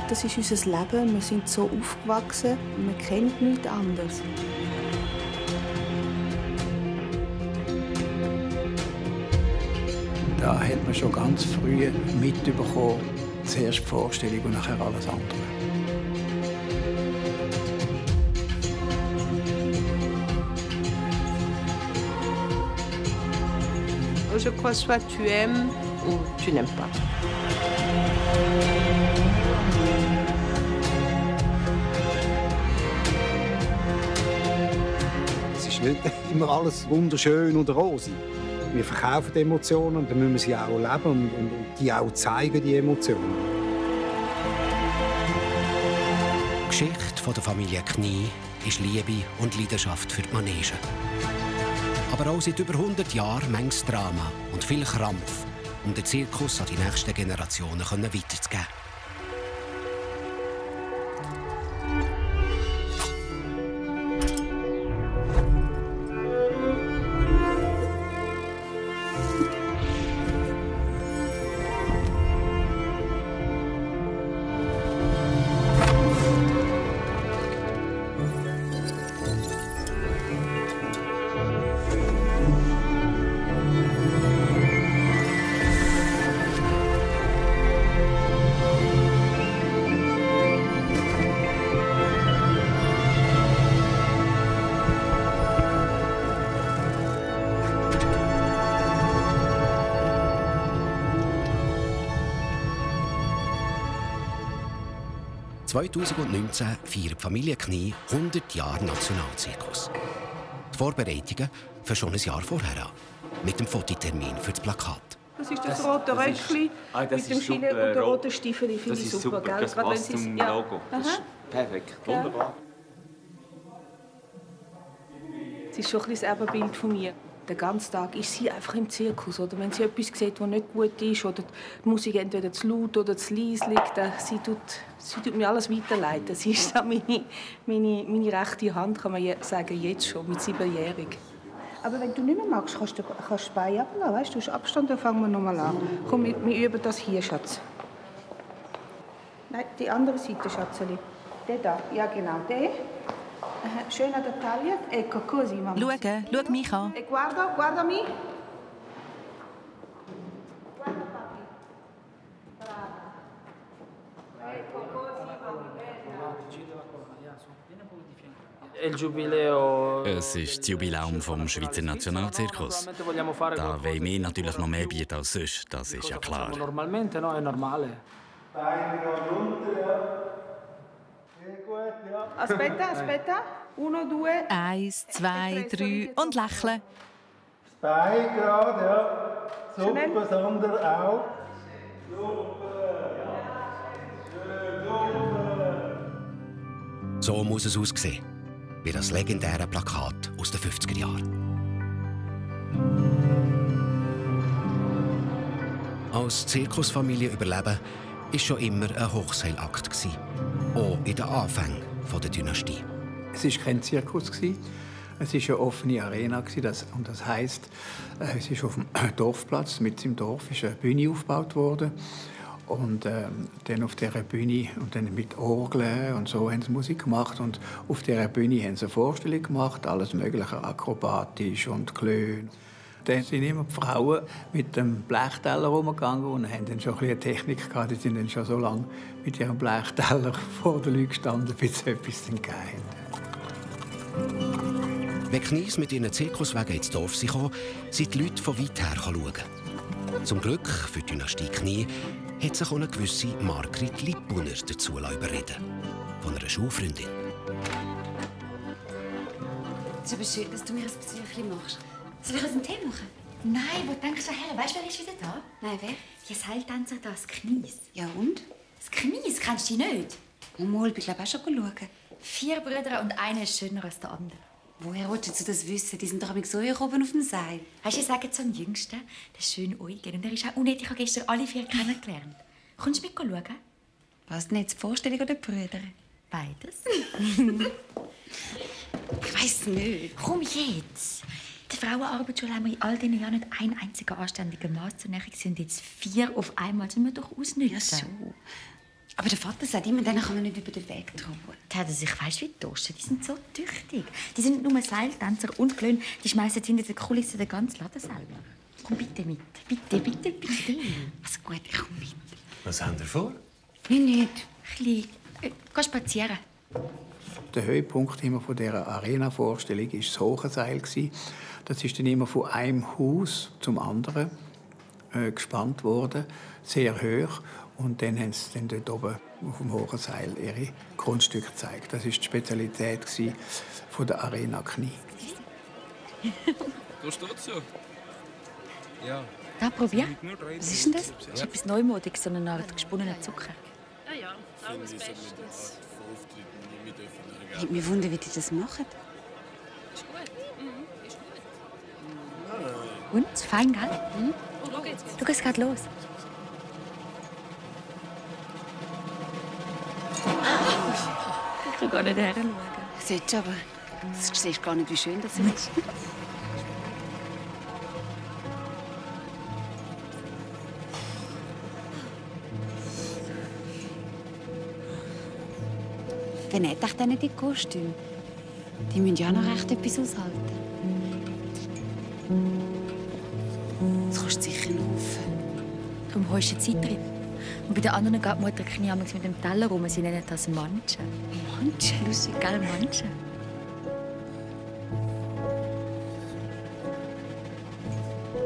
Das ist unser Leben. Wir sind so aufgewachsen, wir kennen nichts anderes. Da hat man schon ganz früh mitbekommen, zuerst die Vorstellung und nachher alles andere. Je crois soit tu aimes ou tu n'aimes pas. Es ist nicht immer alles wunderschön und rosig. Wir verkaufen die Emotionen und dann müssen wir sie auch leben und die auch zeigen, die Emotionen. Die Geschichte der Familie Knie ist Liebe und Leidenschaft für die Manege. Aber auch seit über 100 Jahren manches Drama und viel Krampf, um den Zirkus an die nächsten Generationen weiterzugeben. ...2019 feiert die Familie Knie 100 Jahre Nationalzirkus. Die Vorbereitungen fangen schon ein Jahr vorher an. Mit dem Fototermin für das Plakat. Das ist das rote Röckchen mit dem Schiene und der roten Stiefel. Ich finde es super, gell? Das passt zum Logo. Das ist perfekt. Wunderbar. Es ist schon ein bisschen das Ebenbild von mir. Den ganzen Tag ist sie einfach im Zirkus. Oder wenn sie etwas sieht, das nicht gut ist, oder die Musik entweder zu laut oder zu leise liegt, sie tut mir alles weiterleiten. Sie ist da meine rechte Hand, kann man sagen, jetzt schon, mit 7-jährig. Aber wenn du nicht mehr magst, kannst du das Bein ablassen. Weißt du, hast Abstand, dann fangen wir noch mal an. Komm, wir üben das hier, Schatz. Nein, die andere Seite, Schatzeli. Der da, ja genau, der. Schön an der Taille. Ecco, così, mamma. Schau mich an. E guarda mich. Guarda, papi. Brava. Ecco, così, mamma. Es ist das Jubiläum vom Schweizer Nationalzirkus. Da wollen wir natürlich noch mehr bieten als sonst, das ist ja klar. Aspetta. 1, 2. 1, 2, 3 und lächeln. Das Bein gerade, ja. Super, Sonder auch. So muss es aussehen, wie das legendäre Plakat aus den 50er Jahren. Als Zirkusfamilie überleben war schon immer ein Hochseilakt. Auch in den Anfängen der Dynastie. Es war kein Zirkus. Es war eine offene Arena. Und das heisst, es ist auf dem Dorfplatz, mitten im Dorf, ist eine Bühne aufgebaut worden. Und dann auf dieser Bühne, und dann mit Orgeln und so, haben sie Musik gemacht. Und auf dieser Bühne haben sie eine Vorstellung gemacht, alles Mögliche, akrobatisch und Klöne. Dann sind immer die Frauen mit dem Blechteller rumgegangen und haben dann schon ein bisschen Technik gehabt. Die sind dann schon so lange mit ihrem Blechteller vor den Leuten gestanden, bis sie etwas gegeben haben. Wenn Knies mit ihren Zirkuswegen ins Dorf kamen, sind die Leute von weit her schauen. Zum Glück für die Dynastie Knie hat sich auch eine gewisse Margrit Lippuner dazu überreden, von einer Schulfreundin. Es ist aber schön, dass du mir ein Besuchchen machst. Soll ich uns einen Tee machen? Nein, wo denkst du her? Weißt du, wer ist wieder da? Nein, wer? Die Seiltänzer da, das Knies. Ja und? Das Knies, kennst du die nicht? Mal, ich glaube auch schon schauen. 4 Brüder und einer ist schöner als der andere. Woher willst du das wissen? Die sind doch so hier oben auf dem Seil. Hast du, ich sage zum Jüngsten, der schöne Eugen. Und er ist auch unnötig. Ich habe gestern alle 4 kennengelernt. Kommst du mit schauen? Was denn jetzt, die Vorstellung oder die Brüder? Beides. Ich weiss nicht. Komm jetzt. der Frauenarbeitsschule haben wir in all diesen Jahren nicht einen einzigen anständigen Maß zur Nähe gesehen. Und jetzt 4 auf einmal, sind wir doch ausnützen. Ja, so. Aber der Vater sagt immer, denen kann man nicht über den Weg trauen. Der hat sich weißt wie Toschen. Die sind so tüchtig. Die sind nicht nur Seiltänzer und Klöhn. Die schmeißen hinter der Kulisse den ganzen Laden selber. Komm bitte mit. Bitte, bitte, bitte. Also gut, ich komme mit. Was habt ihr vor? Nicht. Geh spazieren. Der Höhepunkt immer von dieser Arena-Vorstellung war das Hochseil. Das ist dann immer von einem Haus zum anderen gespannt worden, sehr hoch. Und dann haben sie dann dort oben auf dem hohen Seil ihre Kunststücke gezeigt. Das war die Spezialität von der Arena Knie. Da steht so. Ja. Da, probier. Was ist denn das? Das ist etwas Neumodiges, so eine Art gesponnener Zucker. Ja, alles bestens. Ich mich wundern, wie die das machen. Ist gut. Ist gut. Und? Fein, gell? Oh, schau jetzt. Schau, es geht los. Ich kann gar nicht hinschauen. Solltest aber. Du siehst gar nicht, wie schön das ist. Wer näht euch denn die Kostüme? Die müssen ja noch recht etwas aushalten. Das kostet sicher einen Haufen. Darum holst du die Zeit drin. Und bei den anderen geht die Mutter Knie mit dem Teller rum. Sie nennen das Manchen. Manchen? Lustig, gell? Manchen.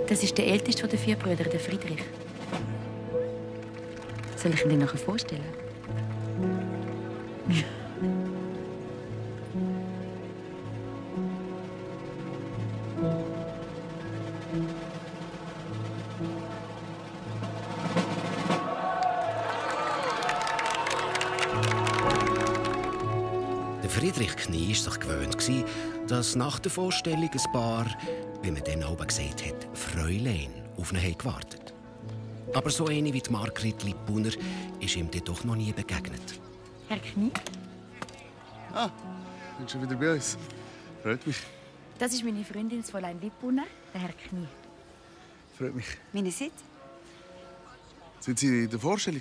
Das ist der älteste der 4 Brüder, der Friedrich. Soll ich ihn dir nachher vorstellen? Friedrich Knie war sich gewöhnt, dass nach der Vorstellung ein Paar, wie man dann oben gesagt hat, Fräulein auf ihn gewartet. Aber so eine wie die Margrit Lippuner ist ihm dann doch noch nie begegnet. Herr Knie? Ah, sind schon wieder bei uns. Freut mich. Das ist meine Freundin, das Fräulein Lippuner, der Herr Knie. Freut mich. Meine Sitz? Sind Sie in der Vorstellung?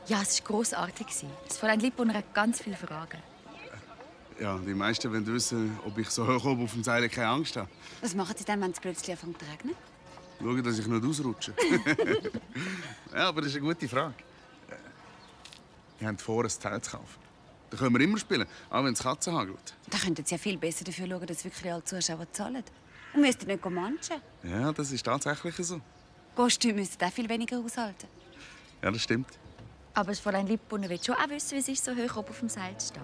Ja, es war grossartig. Das Fräulein Lippuner hat ganz viele Fragen. Ja, die meisten wollen wissen, ob ich so hoch oben auf dem Seil keine Angst habe. Was machen Sie dann, wenn es plötzlich anfängt zu regnen? Schauen, dass ich nicht ausrutsche. Ja, aber das ist eine gute Frage. Wir haben vor, ein Zelt zu kaufen. Da können wir immer spielen, auch wenn es Katzen hagelt. Da könnten Sie ja viel besser dafür schauen, dass wirklich alle Zuschauer zahlen. Und müssten nicht manchen. Ja, das ist tatsächlich so. Kostüme müssen auch viel weniger aushalten. Ja, das stimmt. Aber das Fräulein Lippuner will schon auch wissen, wie es ist, so hoch oben auf dem Seil zu stehen.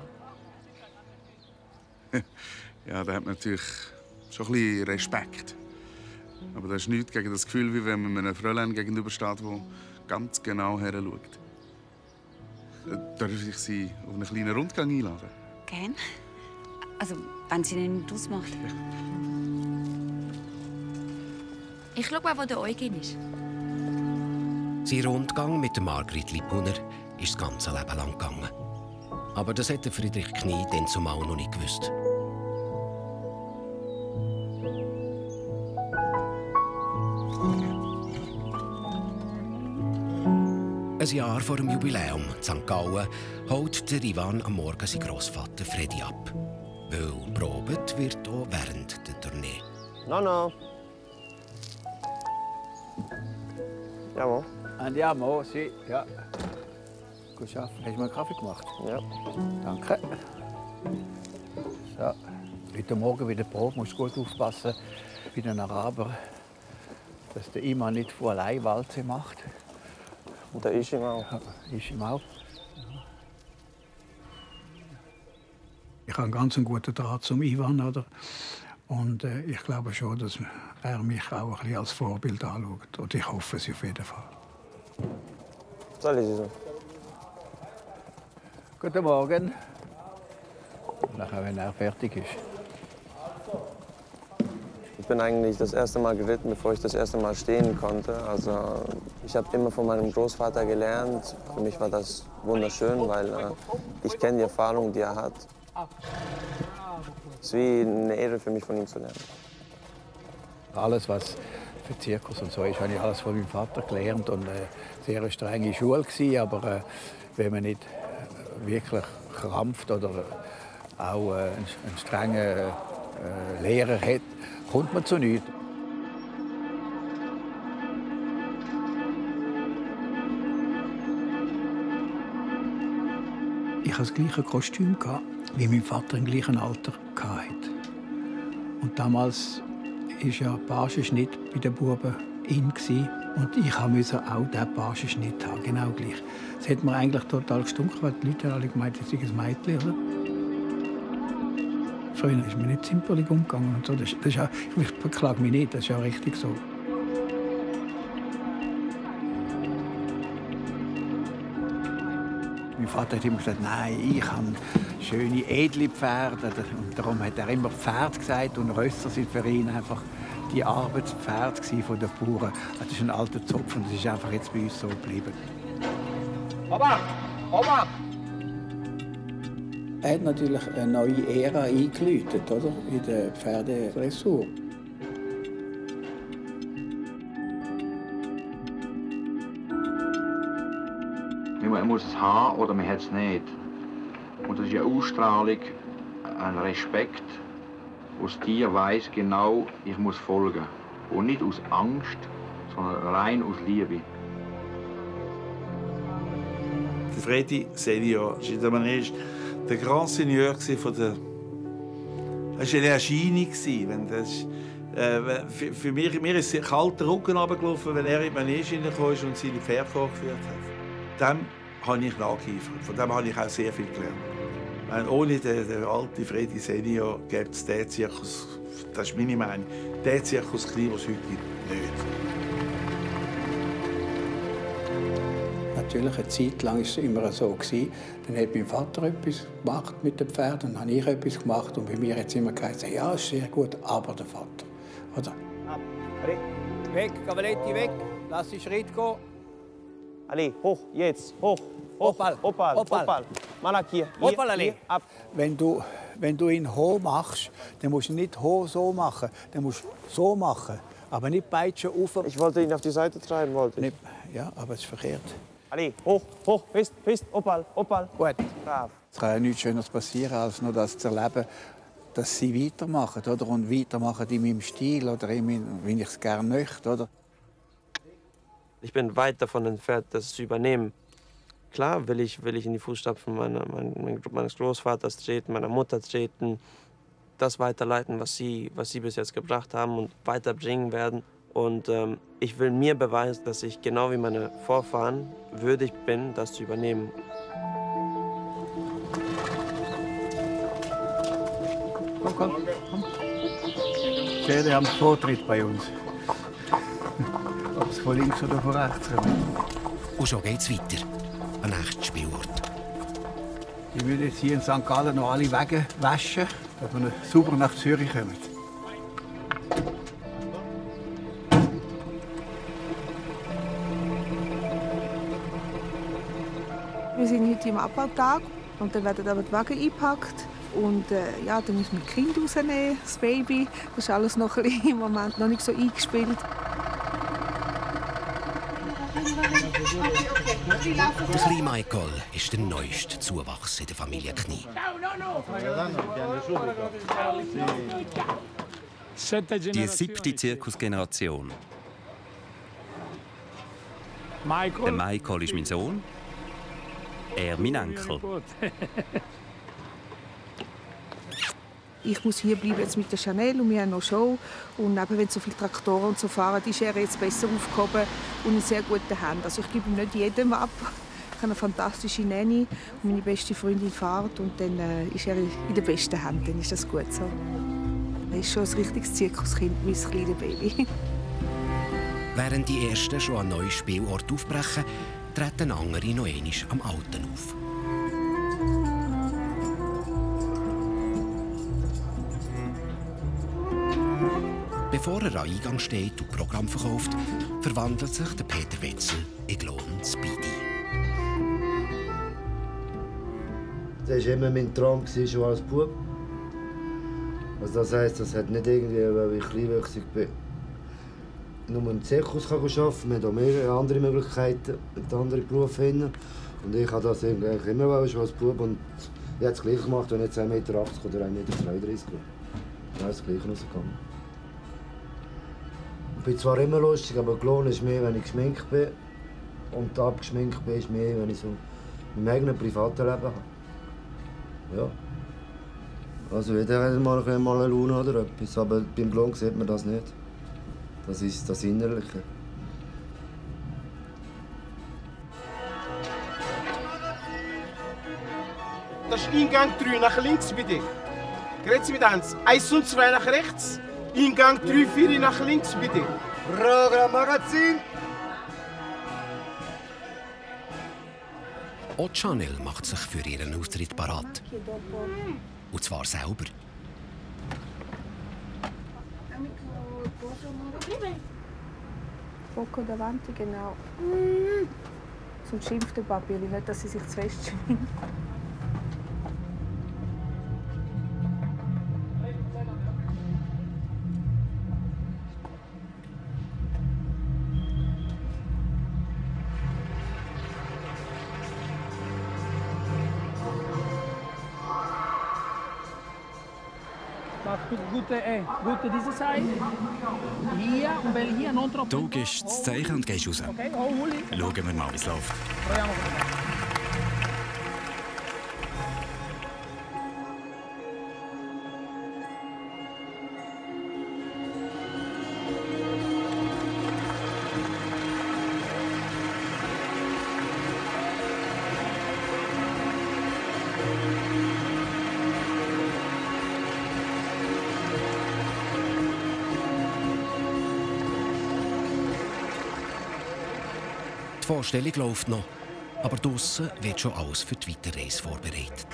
Ja, da hat man natürlich schon ein bisschen Respekt. Aber das ist nichts gegen das Gefühl, wie wenn man einem Fräulein gegenübersteht, das ganz genau heranschaut. Darf ich Sie auf einen kleinen Rundgang einladen? Gern. Also, wenn Sie ihn nicht ausmacht. Ich schaue mal, wo der Eugen ist. Sein Rundgang mit der Margrit Lippuner ist das ganze Leben lang gegangen. Aber das hätte Friedrich Knie dann zumal noch nicht gewusst. Ein Jahr vor dem Jubiläum in St. Gallen holt der Ivan am Morgen seinen Grossvater Freddy ab. Weil probiert wird auch während der Tournee. No. Jawohl. Andiamo, sì, ja. Gut schaffen. Hast du mir einen Kaffee gemacht? Ja. Danke. So. Heute Morgen wieder Probe. Musst gut aufpassen bei den Arabern, dass der Iman nicht von allein Walze macht. Und der ist ihm auch. Ja, ist ihm auch. Ich habe einen ganz guten Draht zum Ivan, oder? Und ich glaube schon, dass er mich auch ein bisschen als Vorbild anschaut. Und ich hoffe es auf jeden Fall. Soll ich so? Guten Morgen. Nachher, wenn er fertig ist. Ich bin eigentlich das erste Mal geritten, bevor ich das erste Mal stehen konnte. Also, ich habe immer von meinem Großvater gelernt. Für mich war das wunderschön, weil ich kenne die Erfahrung, die er hat. Es ist wie eine Ehre für mich, von ihm zu lernen. Alles, was für Zirkus und so ist, habe ich alles von meinem Vater gelernt. Und sehr eine strenge Schule gewesen, aber wenn man nicht wirklich krampft oder auch einen strengen Lehrer hat, kommt man zu nichts. Ich hatte das gleiche Kostüm, wie mein Vater im gleichen Alter hatte. Und damals war ja Pagenschnitt bei den Buben in. Und ich musste auch diesen Pagenschnitt haben, genau gleich. Das hat mir eigentlich total gestunken, weil die Leute alle gemeint haben, es sei ein Mädchen. Oder? Früher ist mir nicht zimperlich umgegangen. Und so. Das ist auch, ich beklage mich nicht, das ist ja richtig so. Mein Vater hat immer gesagt, nein, ich habe schöne, edle Pferde. Und darum hat er immer Pferd gesagt. Und Rösser sind für ihn einfach die Arbeitspferde der Bauern. Das ist ein alter Zopf und das ist einfach jetzt bei uns so geblieben. Opa! Opa! Er hat natürlich eine neue Ära eingeläutet, oder? In der Pferdedressur. Man muss es haben oder man hat es nicht. Und das ist eine Ausstrahlung, ein Respekt, wo das Tier weiss genau, ich muss folgen. Und nicht aus Angst, sondern rein aus Liebe. Der Freddy Senior war in der Manege der Grand Seigneur von der. Es war eine Erscheinung. Für mich ist ein kalter Rücken runtergelaufen, wenn er in die Manege hineinkam und seine Pferde vorgeführt hat. Dem habe ich nachgeeifert. Von dem habe ich auch sehr viel gelernt. Ohne den alten Freddy Senior gäbe es diesen Zirkus, das ist meine Meinung, den Zirkus Knie, den es heute gibt, nicht. Natürlich, eine Zeit lang war es immer so. Dann hat mein Vater etwas gemacht mit den Pferden, dann habe ich etwas gemacht. Und bei mir hat es immer gesagt, ja, ist sehr gut, aber der Vater. Oder? Weg, Cavaletti, weg. Lass den Schritt gehen. Ali, hoch, jetzt, hoch. Opal, Opal, Opal. Malak hier, Opal, Ali. Ab. Wenn du ihn hoch machst, dann musst du nicht hoch so machen, dann musst du so machen. Aber nicht Peitsche auf. Ich wollte ihn auf die Seite treiben, wollte ich. Nicht, ja, aber es ist verkehrt. Ali, hoch, hoch, fest, Opal, Opal. Gut. Brav. Es kann ja nichts Schöneres passieren, als nur das zu erleben, dass sie weitermachen, oder? Und weitermachen in meinem Stil oder wie ich es gerne möchte, oder? Ich bin weit davon entfernt, das zu übernehmen. Klar will ich in die Fußstapfen meines Großvaters treten, meiner Mutter treten, das weiterleiten, was sie bis jetzt gebracht haben und weiterbringen werden. Und ich will mir beweisen, dass ich genau wie meine Vorfahren würdig bin, das zu übernehmen. Komm. Pferde haben Vortritt bei uns. Ob es von links oder von rechts kommt. Und schon geht's weiter. Ein nächster Spielort. Ich will jetzt hier in St. Gallen noch alle Wege waschen, dass wir sauber nach Zürich kommen. Wir sind heute im Abbautag und dann werden aber die Wagen eingepackt. Und ja, dann müssen wir das Kind rausnehmen, das Baby. Das ist alles noch ein bisschen, im Moment noch nicht so eingespielt. Der kleine Michael ist der neueste Zuwachs in der Familie Knie. Die 7. Zirkusgeneration. Der Michael ist mein Sohn, er mein Enkel. Ich muss hier bleiben jetzt mit der Chanel und wir haben noch Show. Und eben, wenn so viele Traktoren und so fahren, ist er jetzt besser aufgehoben und in sehr guten Händen. Also ich gebe ihm nicht jedem ab. Ich habe eine fantastische Nanny und meine beste Freundin fährt und dann ist er in den besten Händen. Dann ist das gut so. Er ist schon ein richtiges Zirkuskind, mein kleines Baby. Während die Ersten schon an neuen Spielort aufbrechen, treten andere noch einmal am Alten auf. Bevor er am Eingang steht und Programm verkauft, verwandelt sich der Peter Wetzel in Glon Speedy. Das war immer mein Traum schon als Bub. Also das heisst, das hat nicht irgendwie, weil ich kleinwüchsig bin. nur im Zirkus arbeiten kann. Wir haben auch mehrere andere Möglichkeiten mit anderen Berufen. Und ich habe das eigentlich immer schon als Bub. Und ich habe es gleich gemacht, wenn ich 1,80 Meter oder 1,32 Meter war. Dann ist es gleich rausgegangen. Ich bin zwar immer lustig, aber gelohnt ist mehr, wenn ich geschminkt bin. Und abgeschminkt bin, ist mehr, wenn ich so mein eigenes privates Leben habe. Ja. Also jeder hat mal eine Laune oder etwas, aber beim Klon sieht man das nicht. Das ist das Innerliche. Das ist Eingang 3 nach links, bitte. Grüezi mit 1. 1 und 2 nach rechts. Eingang 3, 4 nach links, bitte. Programmmagazin! Auch Chanel macht sich für ihren Auftritt parat. Und zwar selber. Poco davanti, genau. Sonst schimpft der Papi nicht, dass sie sich zu fest schminkt. Gute diese Seite. Hier, weil hier non troppo. Du gibst das Zeichen und gehst raus. Okay, oh, Uli. Schauen wir mal, wie es läuft. Die Vorstellung läuft noch, aber draussen wird schon alles für die Weiterreise vorbereitet.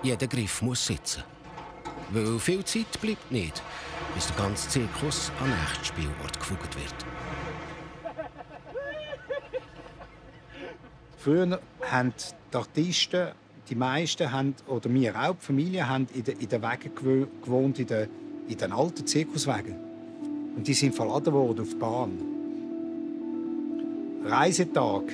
Jeder Griff muss sitzen, weil viel Zeit bleibt nicht, bis der ganze Zirkus an den nächsten Spielort gefugt wird. Früher haben die Artisten, die meisten haben, oder wir auch, die Familie, haben in den Wegen gewohnt, in den alten Zirkuswegen. Und die sind verladen worden auf die Bahn. Reisetag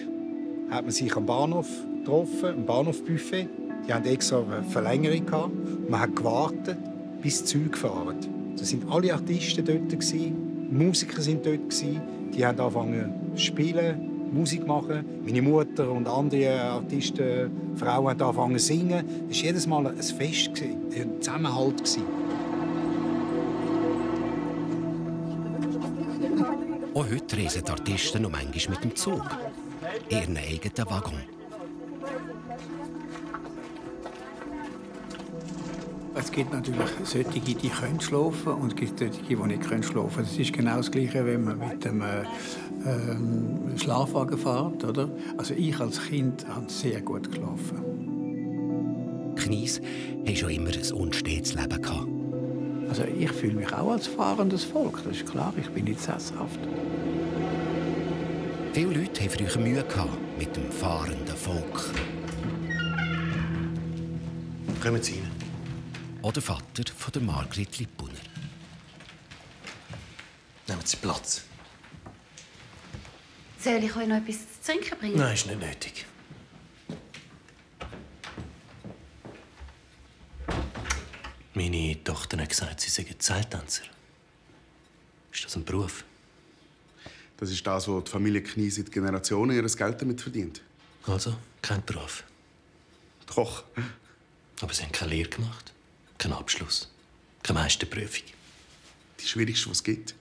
hat man sich am Bahnhof getroffen, im Bahnhofbuffet. Die hatten extra eine Verlängerung gehabt. Man hat gewartet, bis die Züge fahren. Da waren alle Artisten dort, Musiker waren dort, die haben angefangen zu spielen, Musik machen. Meine Mutter und andere Artisten, Frauen haben angefangen zu singen. Es war jedes Mal ein Fest, ein Zusammenhalt. Auch heute reisen die Artisten noch manchmal mit dem Zug, ihren eigenen Waggon. Es gibt natürlich solche, die können schlafen und es gibt solche, die nicht schlafen können. Das ist genau das Gleiche, wenn man mit dem Schlafwagen fährt. Oder? Also ich als Kind habe sehr gut geschlafen. Knies haben schon immer ein unstetes Leben gehabt. Also ich fühle mich auch als fahrendes Volk, das ist klar, ich bin nicht sesshaft. Viele Leute hatten früher Mühe mit dem fahrenden Volk. Kommen Sie rein. Auch der Vater von der Margrit Lippuner. Nehmen Sie Platz. Soll ich euch noch etwas zu trinken bringen? Nein, ist nicht nötig. Meine Tochter hat gesagt, sie seien Seiltänzer. Ist das ein Beruf? Das ist das, wo die Familie Knie seit Generationen ihr Geld damit verdient. Also, kein Beruf? Doch. Aber Sie haben keine Lehre gemacht? Kein Abschluss? Keine Meisterprüfung? Die schwierigste, was es gibt.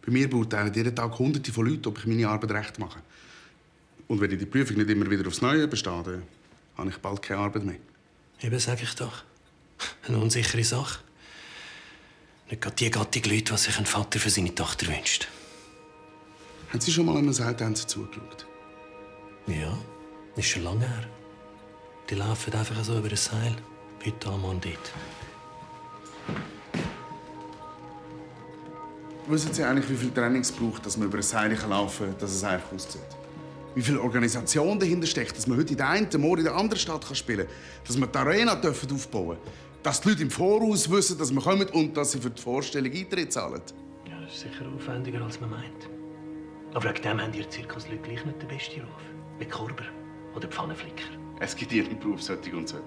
Bei mir beurteilen jeden Tag Hunderte von Leuten, ob ich meine Arbeit recht mache. Und wenn ich die Prüfung nicht immer wieder aufs Neue bestehe, dann habe ich bald keine Arbeit mehr. Eben, sage ich doch. Eine unsichere Sache. Nicht gerade die Gattung Leute, die sich ein Vater für seine Tochter wünscht. Haben Sie schon mal einem Seiltänzer zugeschaut? Ja, ist schon lange her. Die laufen einfach so über ein Seil. Heute am Morgen dort. Wissen Sie eigentlich, wie viel Training es braucht, dass man über ein Seil laufen kann, dass es einfach aussieht? wie viel Organisation dahinter steckt, dass man heute in der einen, morgen in der anderen Stadt spielen kann, dass wir die Arena aufbauen dürfen, dass die Leute im Voraus wissen, dass wir kommen und dass sie für die Vorstellung Eintritt zahlen. Ja, das ist sicher aufwendiger, als man meint. Aber wegen dem haben die Zirkusleute gleich nicht den besten Ruf. Wie Korber oder Pfannenflicker. Es gibt ihren Beruf, solche und solche.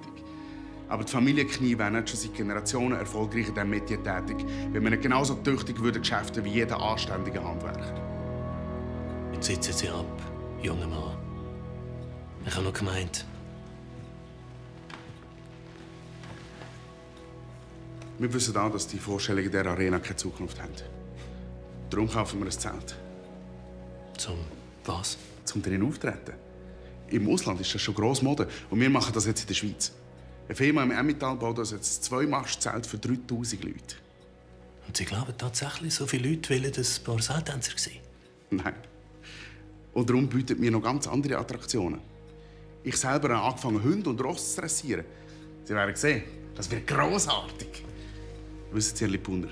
Aber die Familie Knie wäre nicht schon seit Generationen erfolgreich in diesem Metier tätig, wenn wir nicht genauso tüchtig geschäften wie jeder anständige Handwerker. Jetzt sitzen Sie ab, junger Mann. Ich habe noch gemeint. Wir wissen auch, dass die Vorstellungen dieser Arena keine Zukunft haben. Darum kaufen wir ein Zelt. Zum was? Zum drin auftreten. Im Ausland ist das schon gross Mode und wir machen das jetzt in der Schweiz. Eine Firma im Emmental baut uns jetzt 2 Mastzelt für 3000 Leute. Und Sie glauben tatsächlich, so viele Leute wollen ein paar Seiltänzer sein? Nein. Und darum bieten wir noch ganz andere Attraktionen. Ich selber habe angefangen, Hunde und Ross zu dressieren. Sie werden sehen, das wird grossartig. Wissen Sie, Herr Lipuner,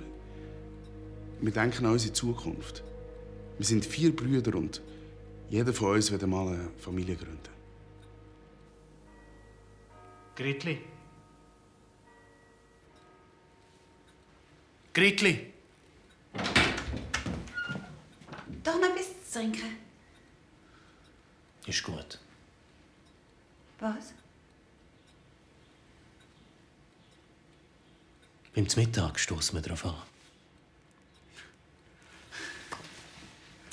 wir denken an unsere Zukunft. Wir sind 4 Brüder und jeder von uns wird einmal eine Familie gründen. Gritli? Gritli? Doch noch etwas zu trinken. Ist gut. Was? Beim Mittag stoßen wir darauf an.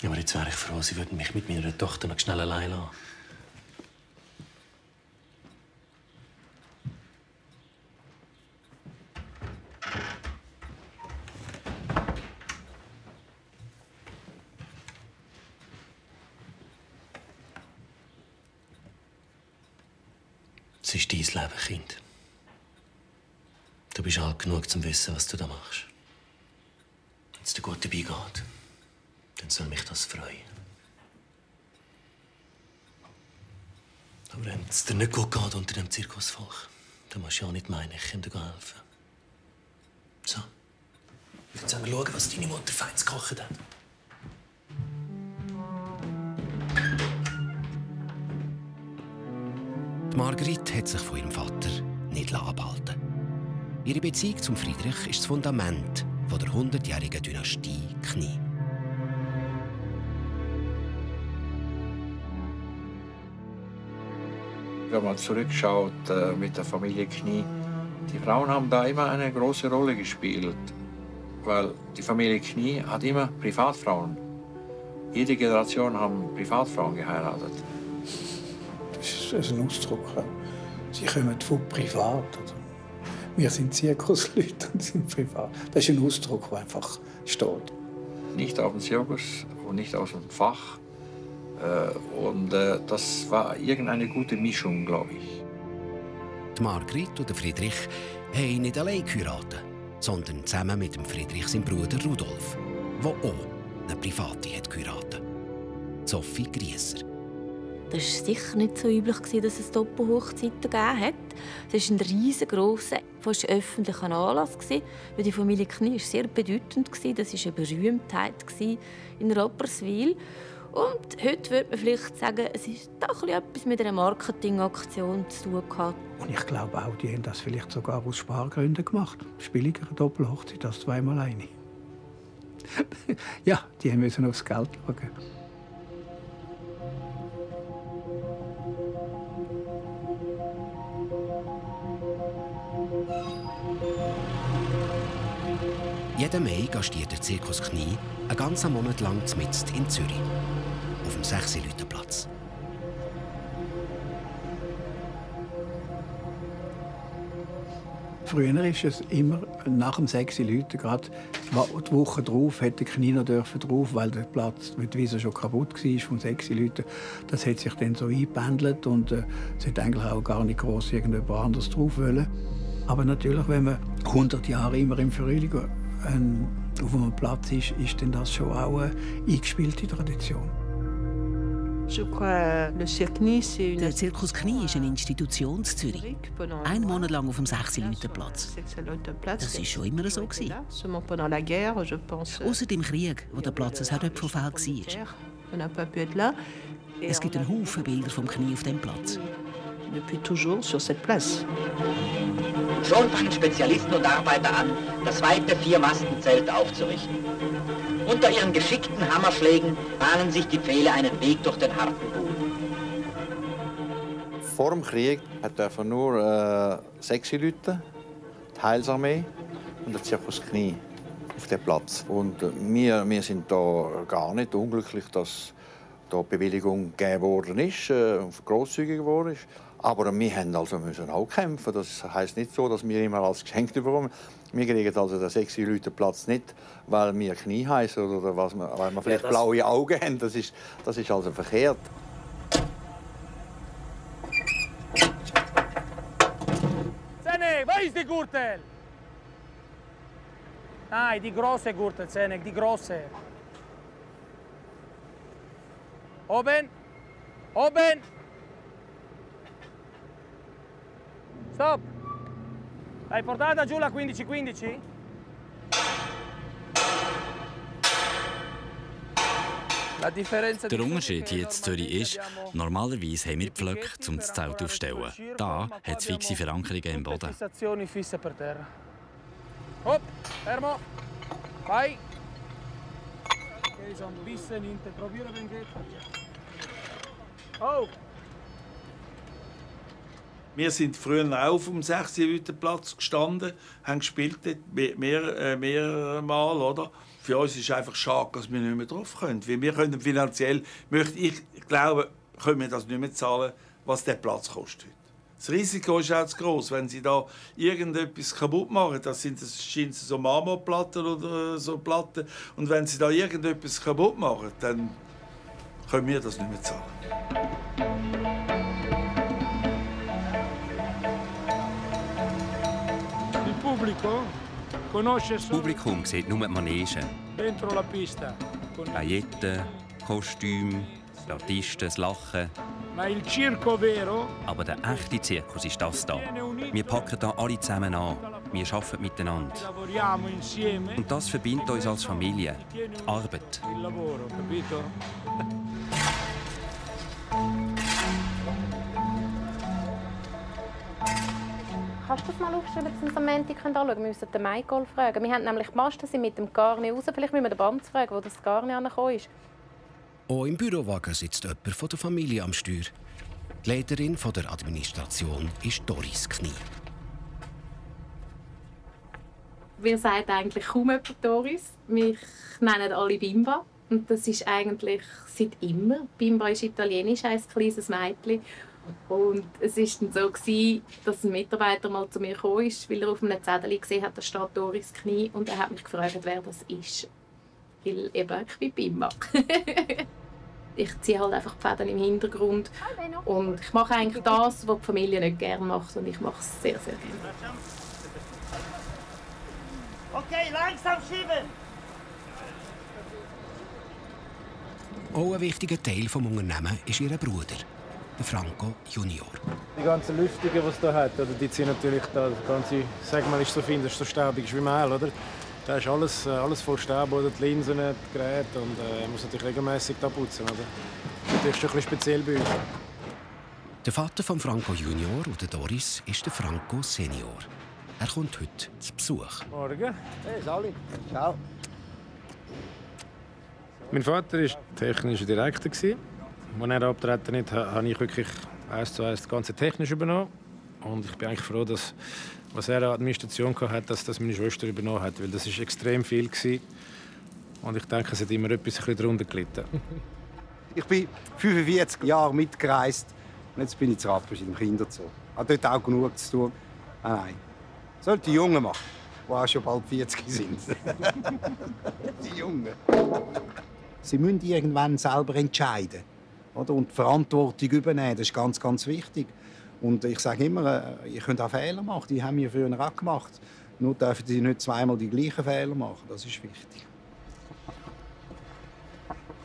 Aber jetzt wäre ich froh, Sie würden mich mit meiner Tochter noch schnell allein lassen. Es ist dein Leben, Kind. Du bist alt genug, um zu wissen, was du da machst. Wenn es dir gut dabei geht, dann soll mich das freuen. Aber wenn es dir nicht gut geht unter dem Zirkusvolk, dann musst du ja auch nicht meinen, ich kann dir helfen. So, jetzt sollen wir schauen, was deine Mutter fein gekocht hat. Die Margrit hat sich von ihrem Vater nicht abhalten. Ihre Beziehung zum Friedrich ist das Fundament der 100-jährigen Dynastie Knie. Wenn man zurückschaut mit der Familie Knie, die Frauen haben da immer eine große Rolle gespielt, weil die Familie Knie hat immer Privatfrauen. Jede Generation haben Privatfrauen geheiratet. Das ist ein Ausdruck. Sie kommen von privat. Wir sind Zirkusleute und sind privat. Das ist ein Ausdruck, der einfach steht. Nicht aus dem Zirkus und nicht aus dem Fach. Das war irgendeine gute Mischung, glaube ich. Die Margrit und der Friedrich haben nicht allein geheiratet, sondern zusammen mit dem Friedrich seinem Bruder Rudolf, der auch eine Private hat geheiratet. Sophie Grieser. Es war sicher nicht so üblich, dass es Doppelhochzeiten gegeben hat. Es war ein riesengroßer, fast öffentlicher Anlass. Die Familie Knie war sehr bedeutend. Das war eine Berühmtheit in Rapperswil. Und heute würde man vielleicht sagen, es ist doch etwas mit einer Marketingaktion zu tun gehabt. Und ich glaube auch, die haben das vielleicht sogar aus Spargründen gemacht. Es ist billiger eine Doppelhochzeit als 2-mal eine. Ja, die müssen aufs Geld schauen. Jeden Mai gastiert der Zirkus Knie einen ganzen Monat lang mitten in Zürich. Auf dem 6-Leute-Platz. Früher war es immer nach dem 6 Leute, gerade die Woche drauf, hätte Knie noch drauf, weil der Platz mit Wiese schon kaputt war von 6 Leuten. Das hat sich dann so eingependelt und es hat eigentlich auch gar nicht gross irgendjemand anderes drauf wollen. Aber natürlich, wenn man 100 Jahre immer im Frühling auf einem Platz ist dann das schon auch eine eingespielte Tradition. Der Zirkus Knie ist eine Institution in Zürich. Einen Monat lang auf dem 6-Leute-Platz. Das war schon immer so. Außer dem Krieg, wo der Platz ein Herdöpfelfeld war. Es gibt einen Haufen Bilder vom Knie auf dem Platz. Schon fangen Spezialisten und Arbeiter an, das weite 4-Mastenzelt aufzurichten. Unter ihren geschickten Hammerschlägen bahnen sich die Pfähle einen Weg durch den harten Boden. Vor dem Krieg durften nur 6 Leute, die Heilsarmee und der Zirkus Knie auf dem Platz. Und wir sind da gar nicht unglücklich, dass da Bewilligung gegeben worden ist, grosszügig geworden ist. Aber wir müssen auch kämpfen. Das heisst nicht so, dass wir immer alles geschenkt bekommen. Wir kriegen also den 6 Leute Platz nicht, weil wir Knie heißen oder weil wir vielleicht blaue Augen haben. Das ist also verkehrt. Zenek, wo ist die Gürtel? Nein, die große Gürtel, Zenek, die große. Oben! Oben! Stop! Hai portata giù la 15-15? Der Unterschied hier in Zürich ist, normalerweise haben wir Pflöcke, um das Zelt aufzustellen. Da hat es fixe Verankerungen im Boden. Hopp, fermo, vai. Okay, so ein bisschen hinten, probieren, wenn geht. Oh! Wir sind früher auch auf dem 16-Leute-Platz gestanden, haben gespielt, mehrmal, oder? Für uns ist es einfach schade, dass wir nicht mehr drauf können. Weil wir können finanziell, ich glaube, können wir das nicht mehr zahlen, was der Platz kostet. Das Risiko ist auch zu gross, wenn Sie da irgendetwas kaputt machen. Das sind so Marmorplatten oder so Platten. Und wenn Sie da irgendetwas kaputt machen, dann können wir das nicht mehr zahlen. Das Publikum sieht nur die Manege. Pailletten, Kostüme, die Artisten, das Lachen. Aber der echte Zirkus ist das da. Wir packen hier alle zusammen an. Wir arbeiten miteinander. Und das verbindet uns als Familie. Die Arbeit. Kannst du das mal aufschreiben, dass wir uns am Montag anschauen können? Wir müssen den Michael fragen. Wir haben nämlich die Masten sind mit dem Garni raus. Vielleicht müssen wir den Banz fragen, wo das Garni angekommen ist. Auch im Bürowagen sitzt jemand von der Familie am Steuer. Die Leiterin der Administration ist Doris Knie. Wir sagen eigentlich kaum jemand Doris. Wir nennen alle Bimba. Und das ist eigentlich seit immer. Bimba ist italienisch, heisst kleines Mädchen. Und es war dann so, dass ein Mitarbeiter mal zu mir kam, weil er auf einem Zettel gesehen hat, da steht Doris Knie. Und er hat mich gefragt, wer das ist. Weil eben, ich bin Bimba. Ich ziehe halt einfach die Fäden im Hintergrund. Und ich mache eigentlich das, was die Familie nicht gerne macht. Und ich mache es sehr, sehr gerne. Okay, langsam schieben! Auch ein wichtiger Teil des Unternehmens ist ihr Bruder, der Franco Junior. Die ganzen Lüftungen, die es hier hat, die sind natürlich da. Das ganze Segment ist so fein, das ist so staubig wie Mehl, oder? Da ist alles voll Staub, oder? Die Linsen, die Geräte, und muss natürlich regelmäßig da putzen, oder? Das ist natürlich schon ein bisschen speziell bei uns. Der Vater von Franco Junior und Doris ist der Franco Senior. Er kommt heute zu Besuch. Morgen. Hey, Sali. Ciao. Mein Vater war technischer Direktor. Als er abgetreten ist, habe ich wirklich 1:1 das ganze technisch übernommen. Und ich bin eigentlich froh, dass, was er an Administration hatte, dass das meine Schwester übernommen hat. Weil das war extrem viel. Und ich denke, es hat immer etwas darunter gelitten. Ich bin 45 Jahre mitgereist. Und jetzt bin ich zu Rapperswil im Kinderzoo. Ich habe dort auch genug zu tun. Nein. Sollte die Jungen machen, die auch schon bald 40 sind. Die Jungen. Sie müssen irgendwann selber entscheiden. Oder? Und die Verantwortung übernehmen, das ist ganz, ganz wichtig. Und ich sage immer, ihr könnt auch Fehler machen. Die haben wir früher auch gemacht. Nur dürfen sie nicht zweimal die gleichen Fehler machen. Das ist wichtig.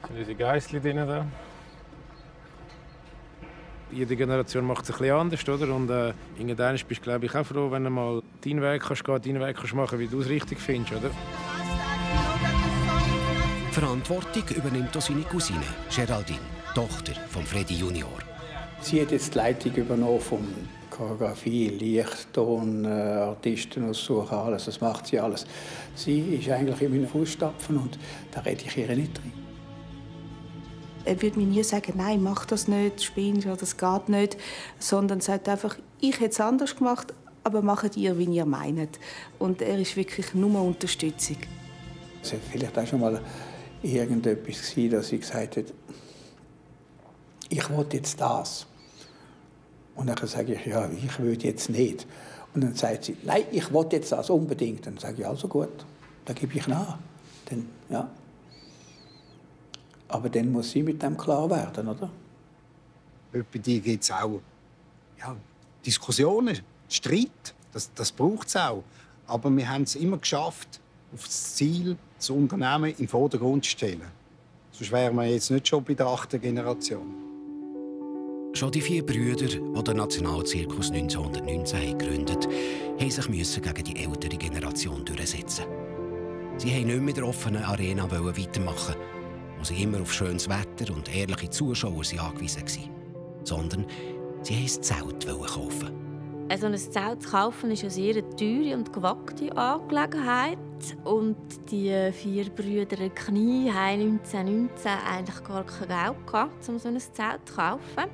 Sind unsere Geissli drin da? Jede Generation macht es ein bisschen anders, oder? Und irgendwann bist du, glaube ich, auch froh, wenn du mal deinen Weg deinen Weg machen, wie du es richtig findest, oder? Verantwortung übernimmt auch seine Cousine, Geraldine. Tochter von Freddy Junior. Sie hat jetzt die Leitung übernommen von Choreografie, Licht, Ton, Artisten aussuchen, alles. Das macht sie alles. Sie ist eigentlich in meinen Fußstapfen und da rede ich ihr nicht drin. Er würde mir nie sagen, nein, mach das nicht, spinnst oder das geht nicht, sondern sagt einfach, ich hätte es anders gemacht, aber macht ihr, wie ihr meint. Und er ist wirklich nur Unterstützung. Es hat vielleicht auch schon mal irgendetwas gewesen, dass sie gesagt hat, ich will jetzt das. Und dann sage ich, ja, ich will jetzt nicht. Und dann sagt sie, nein, ich will jetzt das unbedingt. Dann sage ich, also gut, dann gebe ich nach. Dann, ja. Aber dann muss sie mit dem klar werden, oder? Bei dir gibt es auch Diskussionen, Streit. Das braucht es auch. Aber wir haben es immer geschafft, auf das Ziel, das Unternehmen im Vordergrund zu stellen. Sonst wären wir jetzt nicht schon bei der 8. Generation. Schon die 4 Brüder, die den Nationalzirkus 1919 gegründet haben, mussten sich gegen die ältere Generation durchsetzen. Sie wollten nicht mehr mit der offenen Arena weitermachen, wo sie immer auf schönes Wetter und ehrliche Zuschauer angewiesen waren. Sondern sie wollten ein Zelt kaufen. Also ein Zelt zu kaufen ist eine sehr teure und gewagte Angelegenheit. Und die 4 Brüder Knie hatten 1919 eigentlich gar kein Geld, um so ein Zelt zu kaufen.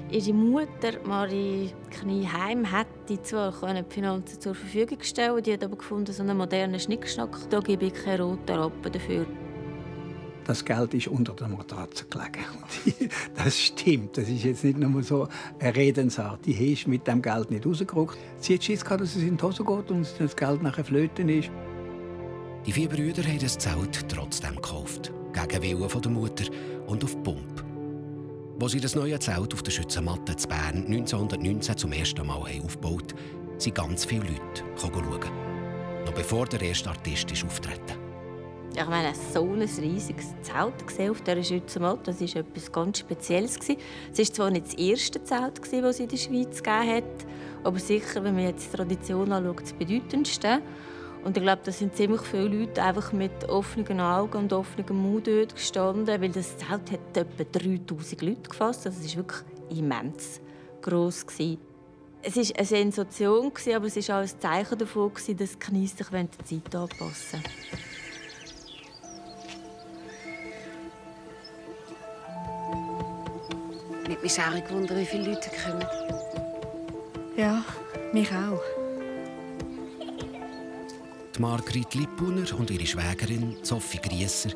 Ihre Mutter, Marie Knieheim, hätte zwar die Finanzen zur Verfügung stellen, die hat aber gefunden, so einen modernen Schnickschnack, da gebe ich keinen roten Rappen dafür. Das Geld ist unter der Matratze gelegen. Das stimmt. Das ist jetzt nicht nur so eine Redensart. Die ist mit dem Geld nicht rausgerückt. Sie hat Schiss gehabt, dass es in die Hose geht und das Geld nachher flöten ist. Die 4 Brüder haben das Zelt trotzdem gekauft. Gegen Willen von der Mutter und auf Pump. Als sie das neue Zelt auf der Schützenmatte in Bern 1919 zum ersten Mal aufgebaut haben, sind ganz viele Leute schauen. Noch bevor der erste Artist auftreten. Ich meine, so ein riesiges Zelt gesehen auf dieser Schützenmatte, das war etwas ganz Spezielles. Es war zwar nicht das erste Zelt, das es in der Schweiz gegeben hat, aber sicher, wenn man jetzt die Tradition anschaut, das bedeutendste. Und ich glaube, da sind ziemlich viele Leute einfach mit offenen Augen und offenem Mund dort gestanden, weil das Zelt hat etwa 3000 Leute gefasst. Also es war wirklich immens gross. Es war eine Sensation, aber es war auch ein Zeichen davon, dass die Knies sich der Zeit anpassen. Mich mich auch gewundert, wie viele Leute kommen. Ja, mich auch. Die Margrit Lippuner und ihre Schwägerin Sophie Griesser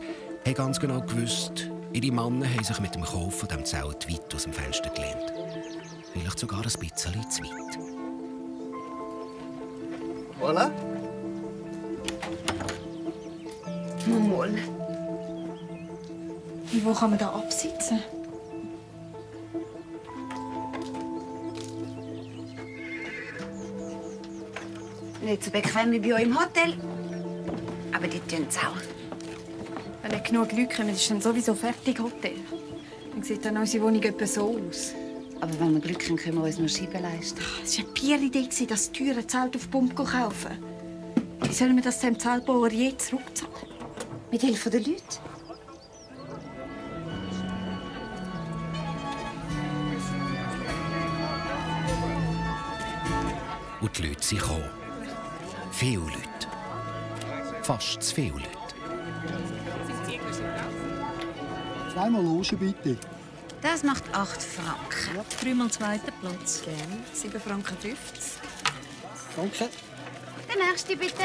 haben ganz genau gewusst, ihre Männer haben sich mit dem Kauf von diesem Zelt weit aus dem Fenster gelehnt. Vielleicht sogar ein bisschen zu weit. Voilà. Mal. Wo kann man da absitzen? Nicht so bequem wie bei euch im Hotel. Aber die tun es auch. Wenn nicht genug Leute kommen, ist dann sowieso fertig Hotel. Dann sieht dann unsere Wohnung etwa so aus. Aber wenn wir Glück haben, können wir uns noch Scheiben leisten. Es war eine Bier-Idee, das teure Zelt auf Pump zu kaufen. Wie sollen wir das dem Zeltbauer je zurückzahlen? Mit Hilfe der Leute. Und die Leute sind gekommen. Viele Leute. Fast zu viele Leute. Zweimal Loge, bitte. Das macht 8 Franken. Ja. 3-mal zweiter Platz. Gerne. 7,50 Franken. Danke. Der nächste, bitte. 2,50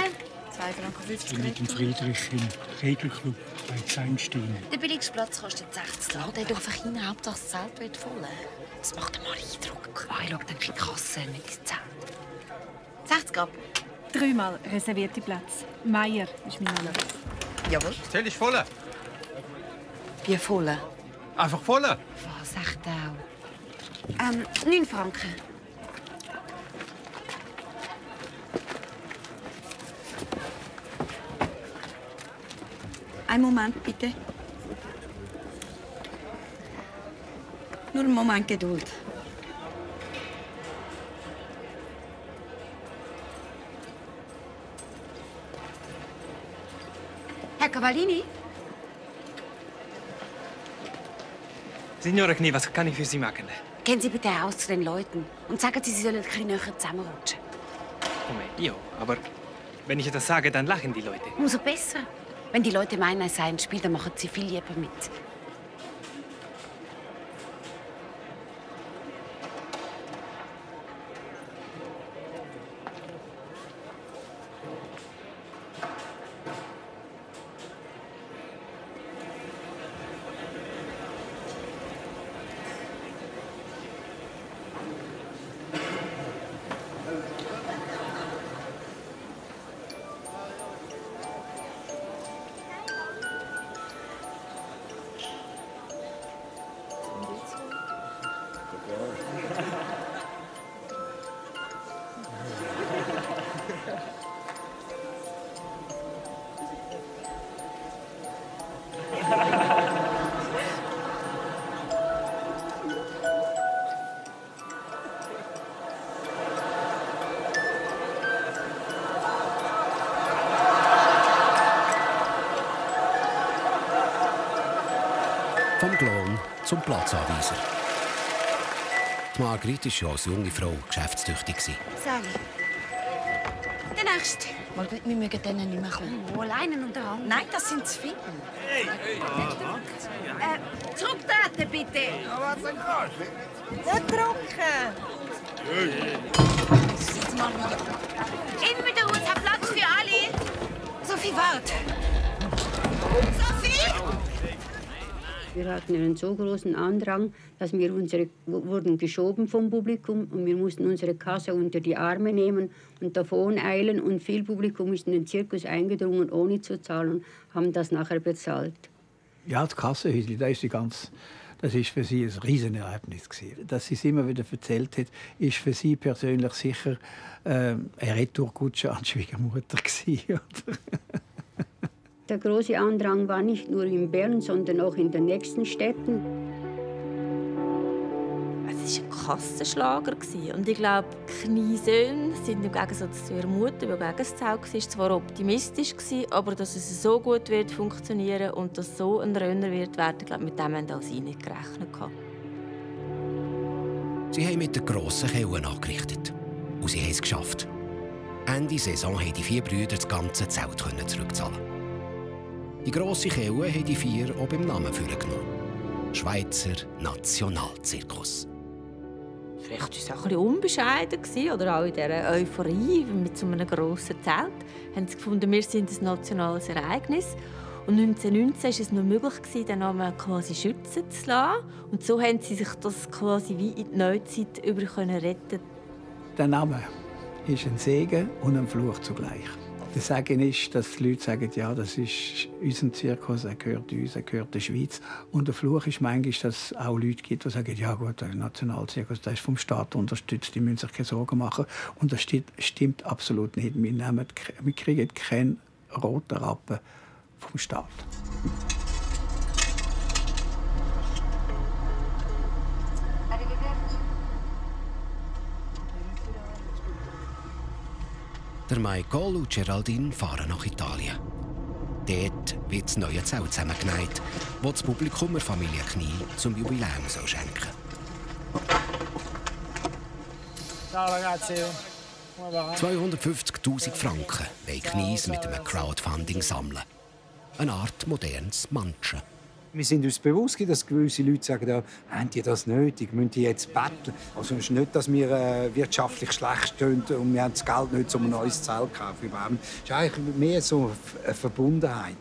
Franken. Ich bin mit dem Friedrich im Regelclub bei Zeinstein. Der billigste Platz kostet 60. Lade dich einfach rein, Hauptsache das Zelt wird voll. Das macht mal Eindruck. Ich schaue dann die Kasse mit ins Zelt. 60 ab. 3-mal reservierte Platz. Meier ist mein Name. Jawohl. Zähl ich voll. Wie voll? Einfach voll. Was, echt auch? 9 Franken. Einen Moment, bitte. Nur einen Moment Geduld. Herr Cavallini? Signora Knie, was kann ich für Sie machen? Gehen Sie bitte raus zu den Leuten und sagen Sie, sie sollen ein bisschen näher zusammenrutschen. Io, aber wenn ich das sage, dann lachen die Leute. Umso besser. Wenn die Leute meinen, es sei ein Spiel, dann machen sie viel lieber mit. Vom Klon zum Platzanweiser. Die Margrit war ja als junge Frau geschäftstüchtig. Sally. Der Nächste. Margrit, wir mögen denen nicht mehr kommen. Oh, alleine unterhalten? Nein, das sind zu viele. Zurücktreten, bitte. Nicht drucken. Sitz mal wieder. In mit der Hut, hab Platz für alle. Sophie, wart. Sophie! Wir hatten einen so großen Andrang, dass wir wurden geschoben vom Publikum und wir mussten unsere Kasse unter die Arme nehmen und davon eilen. Und viel Publikum ist in den Zirkus eingedrungen, ohne zu zahlen, haben das nachher bezahlt. Ja, das Kassenhäuschen, das ist für sie ein Riesenerlebnis. Dass sie es immer wieder erzählt hat, ist für sie persönlich sicher eine Retourkutsche an die Schwiegermutter. Der große Andrang war nicht nur in Bern, sondern auch in den nächsten Städten. Es war ein Kassenschlager. Und ich glaube, Kniesöhne sind im Gegensatz zu ihrer Mutter, die gegen das Zelt war, zwar optimistisch, aber dass es so gut wird funktionieren und dass so ein Renner wird werden, glaube, mit dem haben sie nicht gerechnet. Sie haben mit der grossen Kelle angerichtet. Und sie haben es geschafft. Ende Saison haben die 4 Brüder das ganze Zelt zurückzahlen. Die grosse Kelle haben die 4 auch beim Namen genommen. Schweizer Nationalzirkus. Vielleicht war es auch ein bisschen unbescheiden oder auch in dieser Euphorie mit so einem grossen Zelt. Haben sie gefunden, wir sind ein nationales Ereignis. Und 1919 war es noch möglich, den Namen quasi schützen zu lassen. Und so haben sie sich das quasi wie in die Neuzeit retten. Der Name ist ein Segen und ein Fluch zugleich. Das Sagen ist, dass die Leute sagen, ja, das ist unser Zirkus, er gehört uns, er gehört der Schweiz. Und der Fluch ist manchmal, dass es auch Leute gibt, die sagen, ja gut, der Nationalzirkus, der ist vom Staat unterstützt, die müssen sich keine Sorgen machen. Und das stimmt absolut nicht. Wir kriegen keinen roten Rappen vom Staat. Der Michael und Geraldine fahren nach Italien. Dort wird das neue Zelt zusammengenäht, das das Publikum der Familie Knie zum Jubiläum schenken Ciao ragazzi. 250'000 Franken wollen Knies mit einem Crowdfunding sammeln. Eine Art modernes Manchen. Wir sind uns bewusst, dass gewisse Leute sagen, ja, haben die das nötig, müssen die jetzt betteln. Also es ist nicht, dass wir wirtschaftlich schlecht stehen und wir haben das Geld nicht, um ein neues Zelt zu kaufen. Es ist eigentlich mehr so eine Verbundenheit.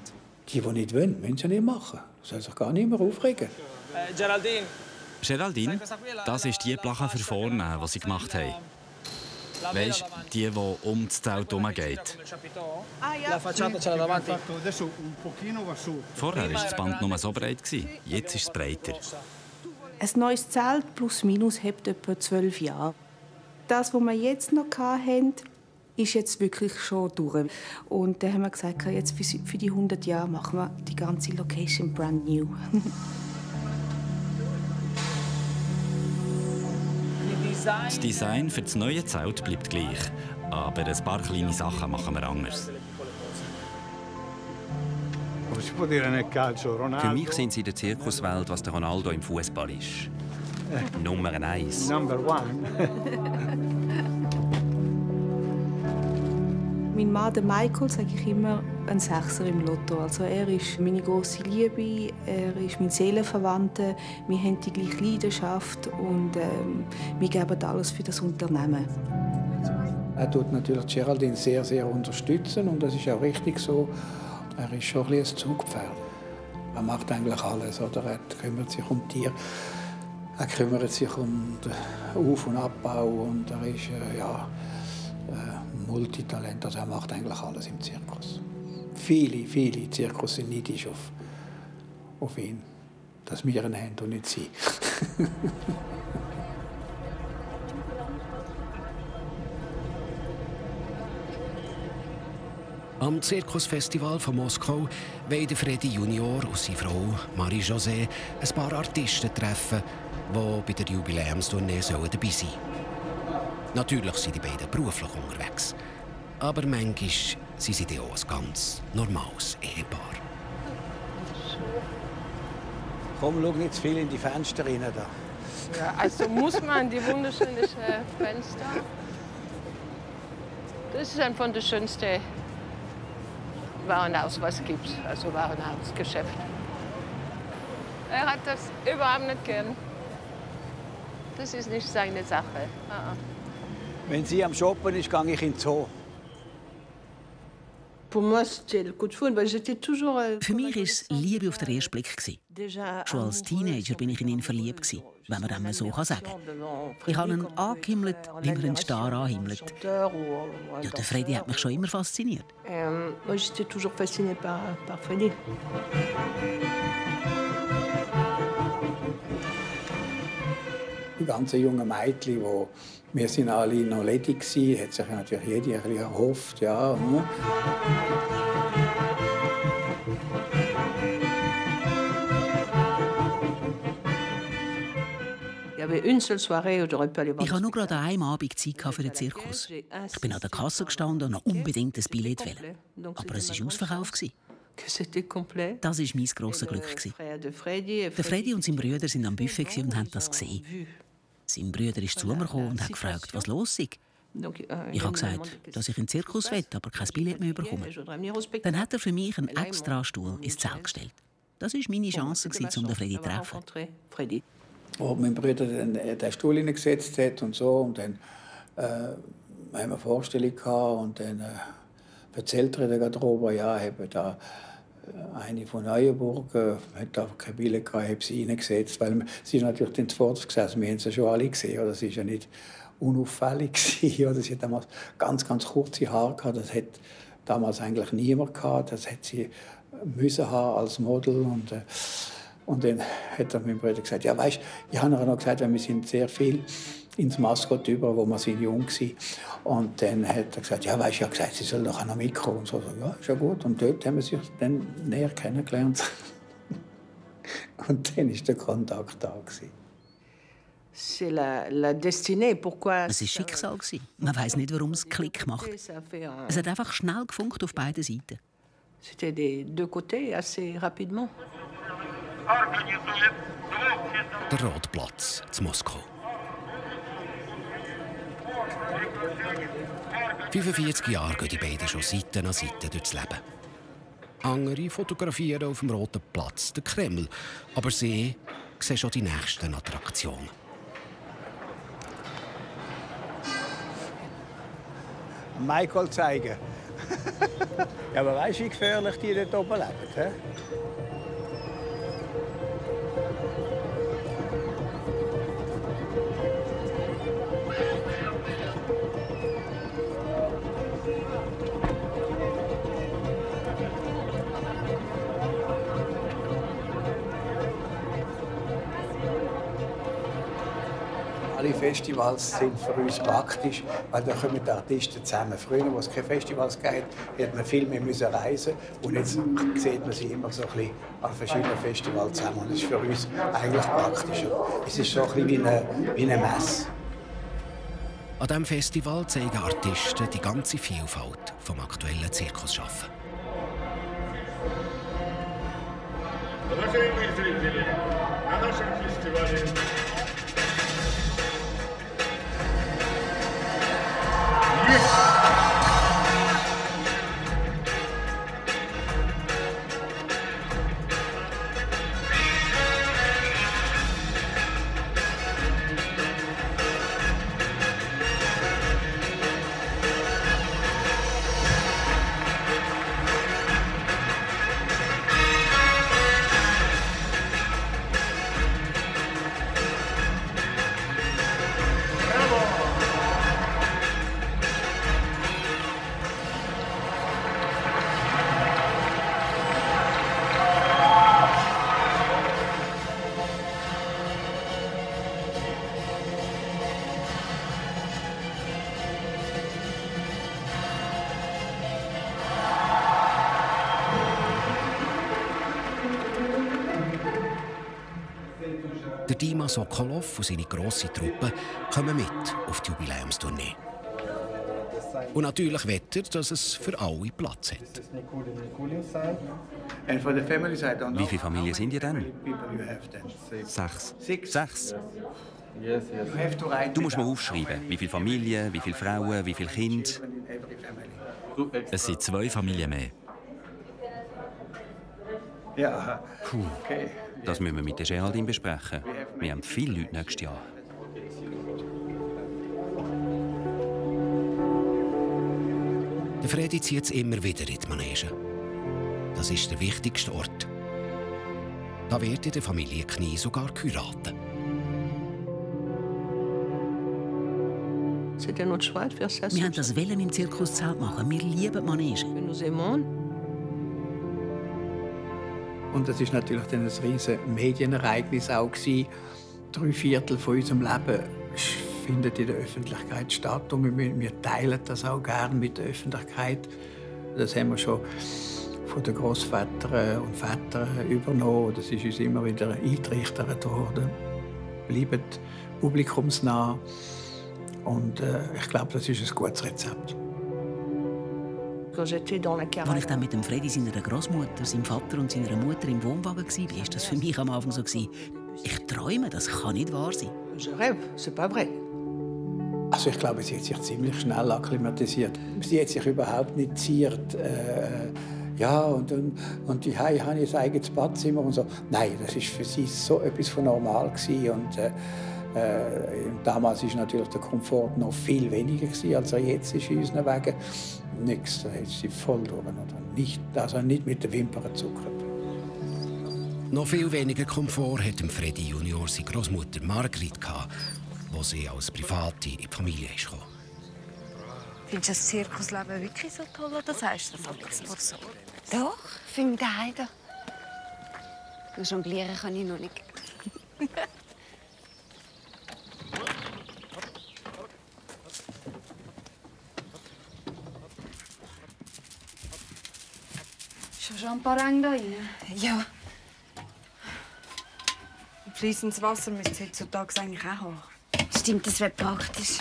Die nicht wollen, müssen es ja nicht machen. Sollen sich gar nicht mehr aufregen. Geraldine. Geraldine, das ist die Plache für vorne, die sie gemacht haben. Weißt du, die um das Zelt herumgeht. Vorher war das Band nur so breit, jetzt ist es breiter. Ein neues Zelt plus minus hat etwa 12 Jahre. Das, was wir jetzt noch hatten, ist jetzt wirklich schon durch. Und dann haben wir gesagt, jetzt für die 100 Jahre machen wir die ganze Location brand new. Das Design für das neue Zelt bleibt gleich, aber ein paar kleine Sachen machen wir anders. Für mich sind sie in der Zirkuswelt, was der Ronaldo im Fußball ist. Nummer 1. Mein Mann, der Michael, sage ich immer, ein Sechser im Lotto. Also er ist meine grosse Liebe, er ist mein Seelenverwandter. Wir haben die gleiche Leidenschaft und wir geben alles für das Unternehmen. Er tut natürlich Geraldine sehr, sehr unterstützen und das ist auch richtig so. Er ist schon ein Zugpferd. Er macht eigentlich alles. Oder? Er kümmert sich um Tiere, er kümmert sich um den Auf- und Abbau und er ist Multitalent. Also er macht eigentlich alles im Zirkus. Viele Zirkus sind neidisch auf ihn, dass wir ihn haben und nicht sie. Am Zirkusfestival von Moskau wollen Freddy Junior und seine Frau Marie-José ein paar Artisten treffen, die bei der Jubiläumstournee dabei sein sollen. Natürlich sind die beiden beruflich unterwegs. Aber manchmal sind sie auch ein ganz normales Ehepaar. Komm, schau nicht zu viel in die Fenster rein. Da. Ja, also muss man die wunderschönen Fenster. Das ist einfach das schönste Warenhaus, was es gibt. Also Warenhausgeschäft. Er hat das überhaupt nicht gern. Das ist nicht seine Sache. Wenn sie am Shoppen ist, gehe ich in den Zoo. Für mich war es Liebe auf den ersten Blick. Schon als Teenager bin ich in ihn verliebt, wenn man dem so sagen kann. Ich habe ihn angehimmelt, wie man einen Star anhimmelt. Ja, der Freddy hat mich schon immer fasziniert. Ich war toujours fasciné par Freddy. Die ganzen jungen Mädchen, wir sind alle noch ledig waren, hat sich natürlich jede ein bisschen erhofft. Ja. Ich hatte nur gerade an einem Abend Zeit für den Zirkus. Ich bin an der Kasse gestanden und noch unbedingt ein Billett wollte. Aber es war ausverkauft. Das war mein grosses Glück. Der Freddy und sein Bruder waren am Buffet und haben das gesehen. Sein Bruder ist zu mir gekommen und hat gefragt, was los ist. Ich habe gesagt, dass ich in den Zirkus will, aber kein Billett mehr bekomme. Dann hat er für mich einen extra Stuhl ins Zelt gestellt. Das war meine Chance, um den Freddy zu treffen. Wo mein Bruder den Stuhl hineingesetzt hat und so, und dann haben wir eine Vorstellung gehabt, und dann erzählt er in der Garderobe, ja, habe da eine von Neuenburg, hat da kein Billett gehabt, habe sie reingesetzt, weil sie ist natürlich dann zuvorderst gesessen, wir haben sie schon alle gesehen, oder? Sie war ja nicht unauffällig gewesen, oder? Sie hat damals ganz kurze Haare gehabt, das hat damals eigentlich niemand gehabt, das hat sie müssen haben als Model, und dann hat er meinem Bruder gesagt, ja, weißt, ich habe noch gesagt, wir sind sehr viel ins Maskott über, wo wir sind jung waren. Und dann hat er gesagt, ja, weißt, ich habe gesagt, sie soll doch auch noch mitkommen. Und so, ja, ist ja gut. Und dort haben wir sich dann näher kennengelernt. Und dann war der Kontakt da. Es war Schicksal. Man weiss nicht, warum es Klick macht. Es hat einfach schnell gefunkt auf beiden Seiten. C'était des deux côtés assez rapidement. Der Rotplatz zu Moskau. 45 Jahre gehen die beiden schon Seite an Seite durchs Leben. Andere fotografieren auf dem Roten Platz den Kreml, aber sie sehen schon die nächsten Attraktionen. Michael zeigen. Ja, aber weißt du, wie gefährlich die dort oben leben? He? Alle Festivals sind für uns praktisch, weil da kommen die Artisten zusammen. Früher, wo es keine Festivals gab, hätte man viel mehr reisen müssen. Und jetzt sieht man sie immer so ein bisschen an verschiedenen Festivals zusammen. Und das ist für uns eigentlich praktischer. Es ist so ein bisschen wie eine Messe. An diesem Festival zeigen Artisten die ganze Vielfalt vom aktuellen Zirkusschaffen. Уважаемые зрители, на нашем фестивале Der Dima Sokolov und seine grosse Truppe kommen mit auf die Jubiläumstournee. Und natürlich wett er, dass es für alle Platz hat. Wie viele Familien sind ihr denn? 6. 6? Du musst mal aufschreiben, wie viele Familien, wie viele Frauen, wie viele Kinder. Es sind 2 Familien mehr. Ja, Puh. Das müssen wir mit der Geraldine besprechen. Wir haben viele Leute nächstes Jahr. Der Fredi zieht es immer wieder in die Manege. Das ist der wichtigste Ort. Da wird in der Familie Knie sogar geheiratet. Wir haben das Wellen im Zirkuszelt machen. Wir lieben die Manege. Und das ist natürlich dann ein riesiges Medienereignis auch gewesen. 3/4 von unserem Leben findet in der Öffentlichkeit statt und wir teilen das auch gerne mit der Öffentlichkeit. Das haben wir schon von den Großvätern und Vätern übernommen. Das ist uns immer wieder eingetrichtert worden. Bleibt publikumsnah und ich glaube, das ist ein gutes Rezept. Als ich dann mit dem Fredi, seiner Großmutter, seinem Vater und seiner Mutter im Wohnwagen war, war das für mich am Anfang so. Ich träume, das kann nicht wahr sein. Also ich glaube, sie hat sich ziemlich schnell akklimatisiert. Sie hat sich überhaupt nicht ziert. Ja, und die habe ich ein eigenes Badzimmer und so. Nein, das war für sie so etwas von normal gewesen. Und damals war natürlich der Komfort noch viel weniger gewesen, als er jetzt ist in unseren Wegen. Nichts, da hat sie voll durch. Nicht mit den Wimpern gezuckert. Noch viel weniger Komfort hat Fredi Junior seine Großmutter Margrit gehabt, wo sie als Private in die Familie ist gekommen. Findest du das Zirkusleben wirklich so toll oder sagst du das alles nur so? Doch, für mich daheim. Nur jonglieren kann ich noch nicht. Schon ein paar Ränge da rein? Ja. Fließendes Wasser müsste es heutzutage eigentlich auch haben. Stimmt, das wäre praktisch.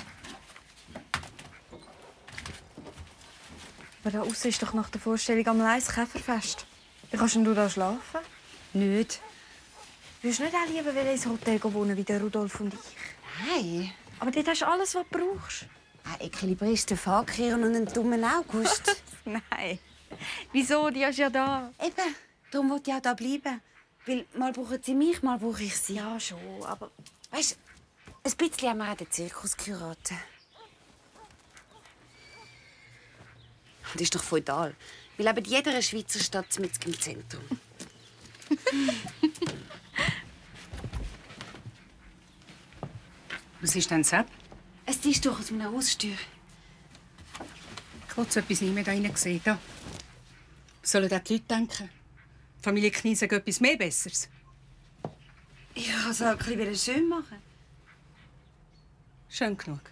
Aber da außen ist doch nach der Vorstellung am Leis Käferfest. Wie kannst du da schlafen? Nicht. Würdest du nicht auch lieber ins Hotel wohnen wie der Rudolf und ich? Nein. Aber dort hast du alles, was du brauchst. Ein equilibrierter Fakir und einen dummen August. Nein. Wieso? Die hast du ja da. Eben. Darum will ich auch da bleiben. Weil mal brauchen sie mich, mal brauche ich sie. Ja, schon, aber... Weißt du, ein bisschen haben wir auch den Zirkus geheiratet. Das ist doch feudal. Wir leben in jeder Schweizer Stadt mitten im Zentrum. Was ist denn das? Ein Tischtuch aus meiner Haustür. Ich will so etwas nie mehr da rein sehen. Da. Was sollen die Leute denken? Die Familie Knie sagt etwas mehr Besseres. Ich wollte es auch ein bisschen schön machen. Schön genug.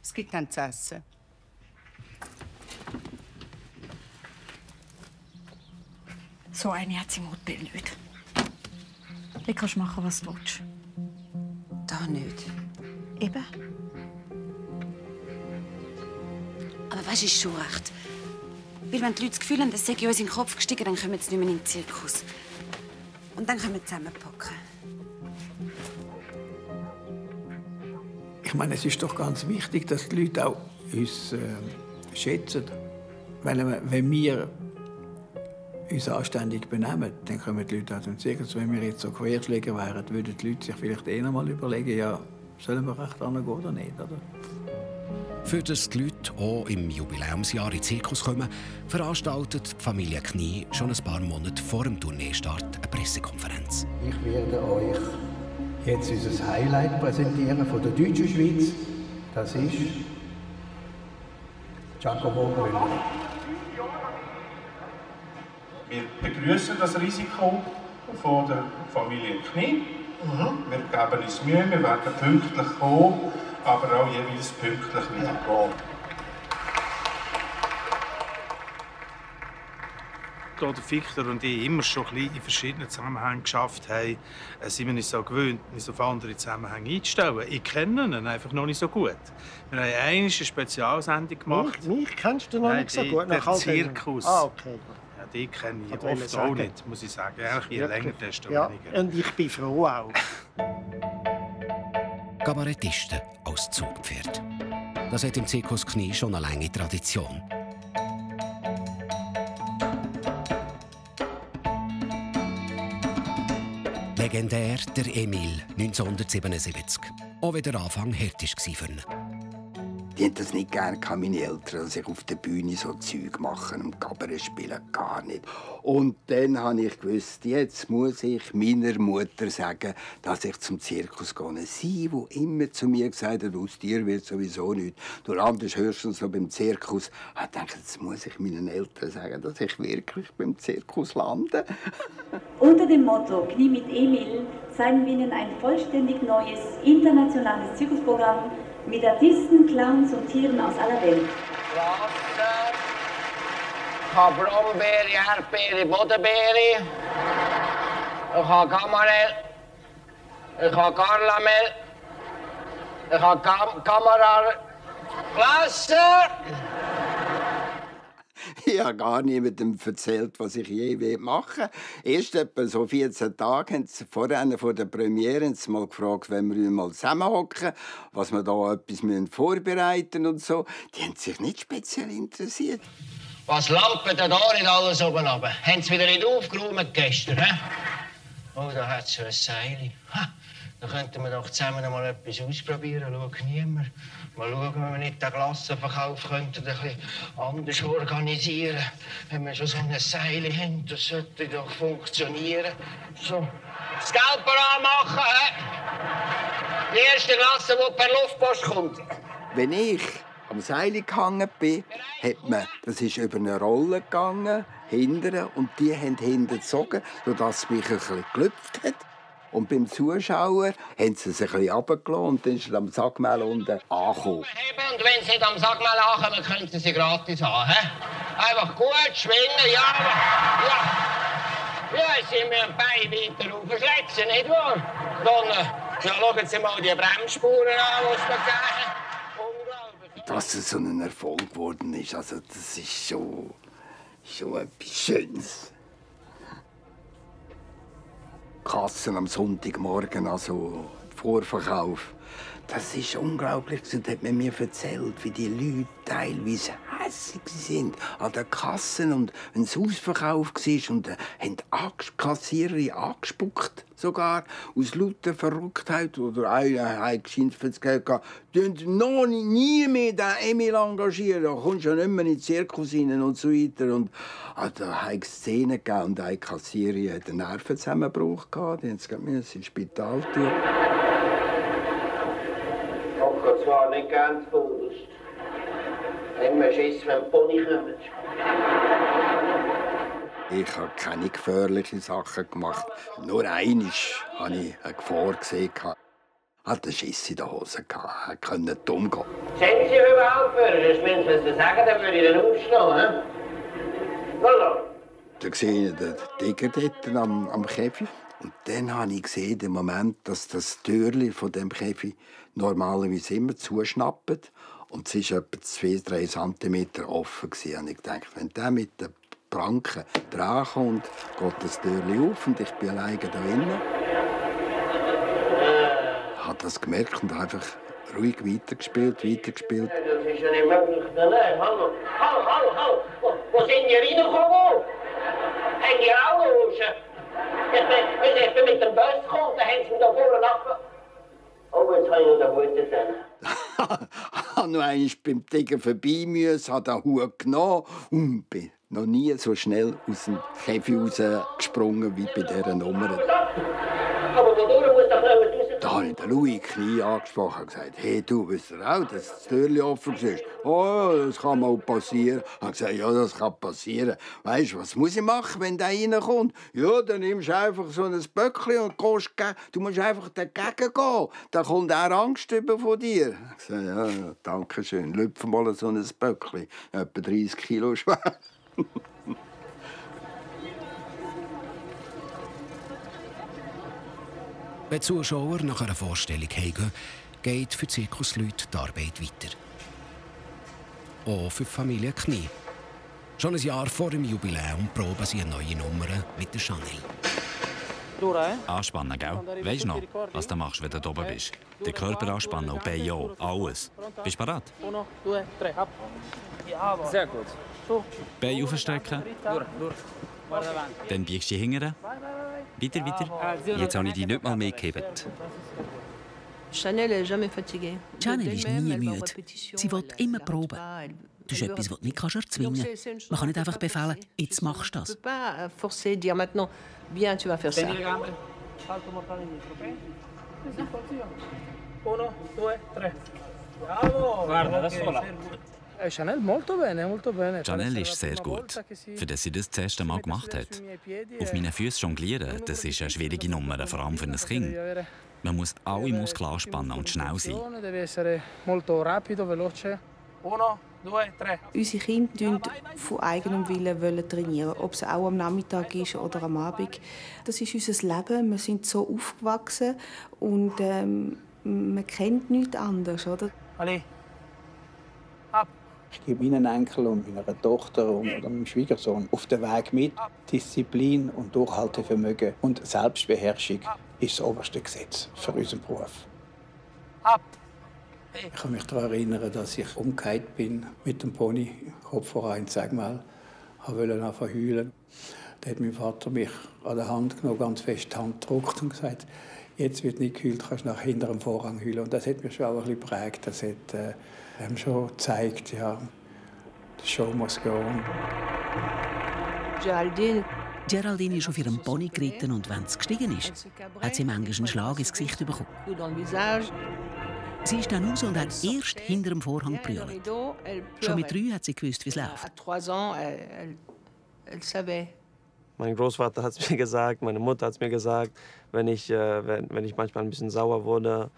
Es gibt dann zu essen. So eine hat es im Hotel nicht. Da kannst du machen, was du willst. Da nicht. Eben. Aber weißt du, ist schon recht. Weil wenn die Leute das Gefühl haben, das sei uns in den Kopf gestiegen, dann kommen sie nicht mehr in den Zirkus. Und dann können wir zusammenpacken. Ich meine, es ist doch ganz wichtig, dass die Leute auch uns schätzen. Wenn wir uns anständig benehmen, dann kommen die Leute auch zum Zirkus. Wenn wir jetzt so Querschläger wären, würden die Leute sich vielleicht eher mal überlegen, ja, sollen wir recht angehen oder nicht, oder? Für das die Leute auch im Jubiläumsjahr in den Zirkus kommen, veranstaltet die Familie Knie schon ein paar Monate vor dem Tourneestart eine Pressekonferenz. Ich werde euch jetzt unser Highlight präsentieren von der deutschen Schweiz. Das ist Giacomo Müller. Wir begrüßen das Risiko von der Familie Knie. Wir geben uns Mühe, wir werden pünktlich kommen, aber auch jeweils pünktlich wieder gehen. Da der Victor und ich immer schon ein bisschen in verschiedenen Zusammenhängen geschafft haben, sind wir nicht so gewöhnt, uns auf andere Zusammenhänge einzustellen. Ich kenne ihn einfach noch nicht so gut. Wir haben einmal eine Spezialsendung gemacht. Mich kennst du noch nicht so gut? Der Zirkus. Ah, okay. Ja, die kenne ich oft auch nicht, muss ich sagen. Eigentlich je länger, desto ja, weniger. Und ich bin froh auch. Kabarettisten als Zugpferd. Das hat im Zirkus Knie schon eine lange Tradition. Legendär der Emil 1977. Auch wenn der Anfang hart war für ihn. Die haben das nicht gerne, meine Eltern, dass ich auf der Bühne so Zeug mache und Kabarett spielen, gar nicht. Und dann habe ich gewusst, jetzt muss ich meiner Mutter sagen, dass ich zum Zirkus gehe. Sie, die immer zu mir gesagt hat, aus dir wird sowieso nichts. Du landest höchstens noch beim Zirkus. Ich dachte, jetzt muss ich meinen Eltern sagen, dass ich wirklich beim Zirkus lande. Unter dem Motto Knie mit Emil zeigen wir Ihnen ein vollständig neues internationales Zirkusprogramm mit Artisten, Clowns und Tieren aus aller Welt. Wasser. Ich habe Brombeere, Erdbeere, Bodenbeere. Ich habe Kamarell. Ich habe Garlamel. Ich habe Kamera. Wasser! Ich habe gar niemandem erzählt, was ich je machen will. Erst etwa so 14 Tage haben sie vorher vor der Premiere mal gefragt, wenn wir mal zusammenhocken, was wir da etwas vorbereiten und so. Die haben sich nicht speziell interessiert. Was lampen denn da nicht alles oben runter? Haben sie wieder nicht aufgeräumt gestern, he? Oh, da hat es so ein Seil. Da könnten wir doch zusammen mal etwas ausprobieren. Schau niemand. Mal schauen, ob wir nicht den Klassenverkauf könnten ein bisschen anders organisieren. Wenn wir schon so ein Seil haben, das sollte doch funktionieren. So, das Geld parat machen, he? Die erste Klasse, die per Luftpost kommt. Wenn ich am Seil gehangen bin, hat man, das ist über eine Rolle gegangen, hinten, und die haben hinten gezogen, sodass es mich ein bisschen gelüpft hat. Und beim Zuschauer haben sie es ein bisschen runtergelassen und dann ist er am Sackmehl unten angekommen. Und wenn sie nicht am Sackmehl ankommen, können sie sie gratis haben. He? Einfach gut schwingen, ja. Ja, sie müssen ein Bein weiter aufschletzen, nicht wahr? Dann schauen Sie mal die Bremsspuren an, die es da gegeben hat. Dass es so ein Erfolg geworden ist, also das ist schon etwas Schönes. Kassen am Sonntagmorgen, also Vorverkauf. Das ist unglaublich. Und hat man mir erzählt, wie die Leute teilweise hässig sind an den Kassen. Und wenn es Ausverkauf war, und haben die Kassierer angespuckt, sogar aus lauter Verrücktheit. Oder einer hat geschimpft, die noch nie mehr den Emil engagieren. Da kommst du ja nicht mehr in den Zirkus rein und so weiter. Und da hat es Szenen gegeben, und eine Kassiererin hatte einen Nervenzusammenbruch. Die mussten ins Spital tun. Ich zwar nicht gern zu Bundest. Immer Schiss, wenn die Pony kommen. Ich habe keine gefährlichen Sachen gemacht. Nur einmal habe ich eine Gefahr gesehen. Ich hatte einen Schiss in der Hose. Ich konnte nicht umgehen. Sind Sie überhaupt für? Wenn Sie sagen, dann würde ich dann aufstehen. Da sehe ich den Tiger dort am Käfig. Und dann habe ich gesehen, den Moment, dass das Türchen von dem Käfig normalerweise immer zuschnappt. Und es war etwa 2-3 cm offen. Und ich dachte, wenn der mit der Pranken drankommt, geht das Türchen auf und ich bin alleine da drinnen. Ich habe das gemerkt und einfach ruhig weitergespielt. Das ist ja nicht möglich. Hallo. Wo sind die reingekommen? Haben die auch Luschen? Ich bin mit dem Bus gekommen, dann haben sie mich da vorne nach. Oh, jetzt habe ich noch den Hut dann. Ich musste noch einmal beim Tiger vorbei müssen, habe den Hut genommen und bin noch nie so schnell aus dem Käfig rausgesprungen wie bei dieser Nummer. Aber wodurch muss doch niemand raus? Da habe ich den Louis Knie angesprochen und gesagt, hey, du wisst auch, dass das Türchen offen ist. Oh, das kann mal passieren. Ich habe gesagt, ja, das kann passieren. Weißt du, was muss ich machen, wenn der reinkommt? Ja, dann nimmst du einfach so ein Böckchen und gehst du musst einfach dagegen gehen. Dann kommt er Angst über von dir. Ich habe gesagt, ja, danke schön. Lüpfe mal so ein Böckchen. Etwa 30 Kilo schwer. Wenn Zuschauer nach einer Vorstellung heimgehen, geht für die Zirkusleute die Arbeit weiter. Auch für die Familie Knie. Schon ein Jahr vor dem Jubiläum proben sie eine neue Nummer mit der Chanel. Anspannen, gell? Weisst du noch, was du machst, wenn du oben bist? Den Körper anspannen und Beine auch. Alles. Bist du bereit? 1, 2, 3, ab. Sehr gut. Beine aufstrecken. Dann biegst du die Hingere. Weiter. Jetzt habe ich die nicht mal mehr gegeben. Chanel ist nie müde. Sie will immer proben. Das ist etwas, was du nicht erzwingen kannst. Man kann nicht einfach befehlen, jetzt machst du das. Chanel ist sehr gut, für das sie das erste Mal gemacht hat. Auf meinen Füßen jonglieren, das ist eine schwierige Nummer, vor allem für ein Kind. Man muss alle Muskeln anspannen und schnell sein. Unsere Kinder wollen von eigenem Willen trainieren, ob es auch am Nachmittag ist oder am Abend. Das ist unser Leben. Wir sind so aufgewachsen und man kennt nichts anderes, oder? Ich gebe meinen Enkel und meiner Tochter und meinem Schwiegersohn auf den Weg mit. Disziplin und Durchhaltevermögen und Selbstbeherrschung ist das oberste Gesetz für unseren Beruf. Ich kann mich daran erinnern, dass ich umgekehrt bin mit dem Pony, Kopf voran, sag mal, wollte anfangen zu heulen. Da hat mein Vater mich an der Hand genommen, ganz fest die Hand gedrückt und gesagt, jetzt wird nicht geheult, kannst nach hinter dem Vorhang heulen. Und das hat mich schon auch ein bisschen geprägt. Das hat schon gezeigt, ja, the show must go on. Geraldine ist auf ihrem Pony geritten und wenn sie gestiegen ist, hat sie manchmal einen Schlag ins Gesicht bekommen. Sie ist dann raus und hat erst hinter dem Vorhang gebrüllt. Schon mit 3 hat sie gewusst, wie es läuft. Mein Großvater hat es mir gesagt, meine Mutter hat es mir gesagt. Wenn ich manchmal ein bisschen sauer wurde,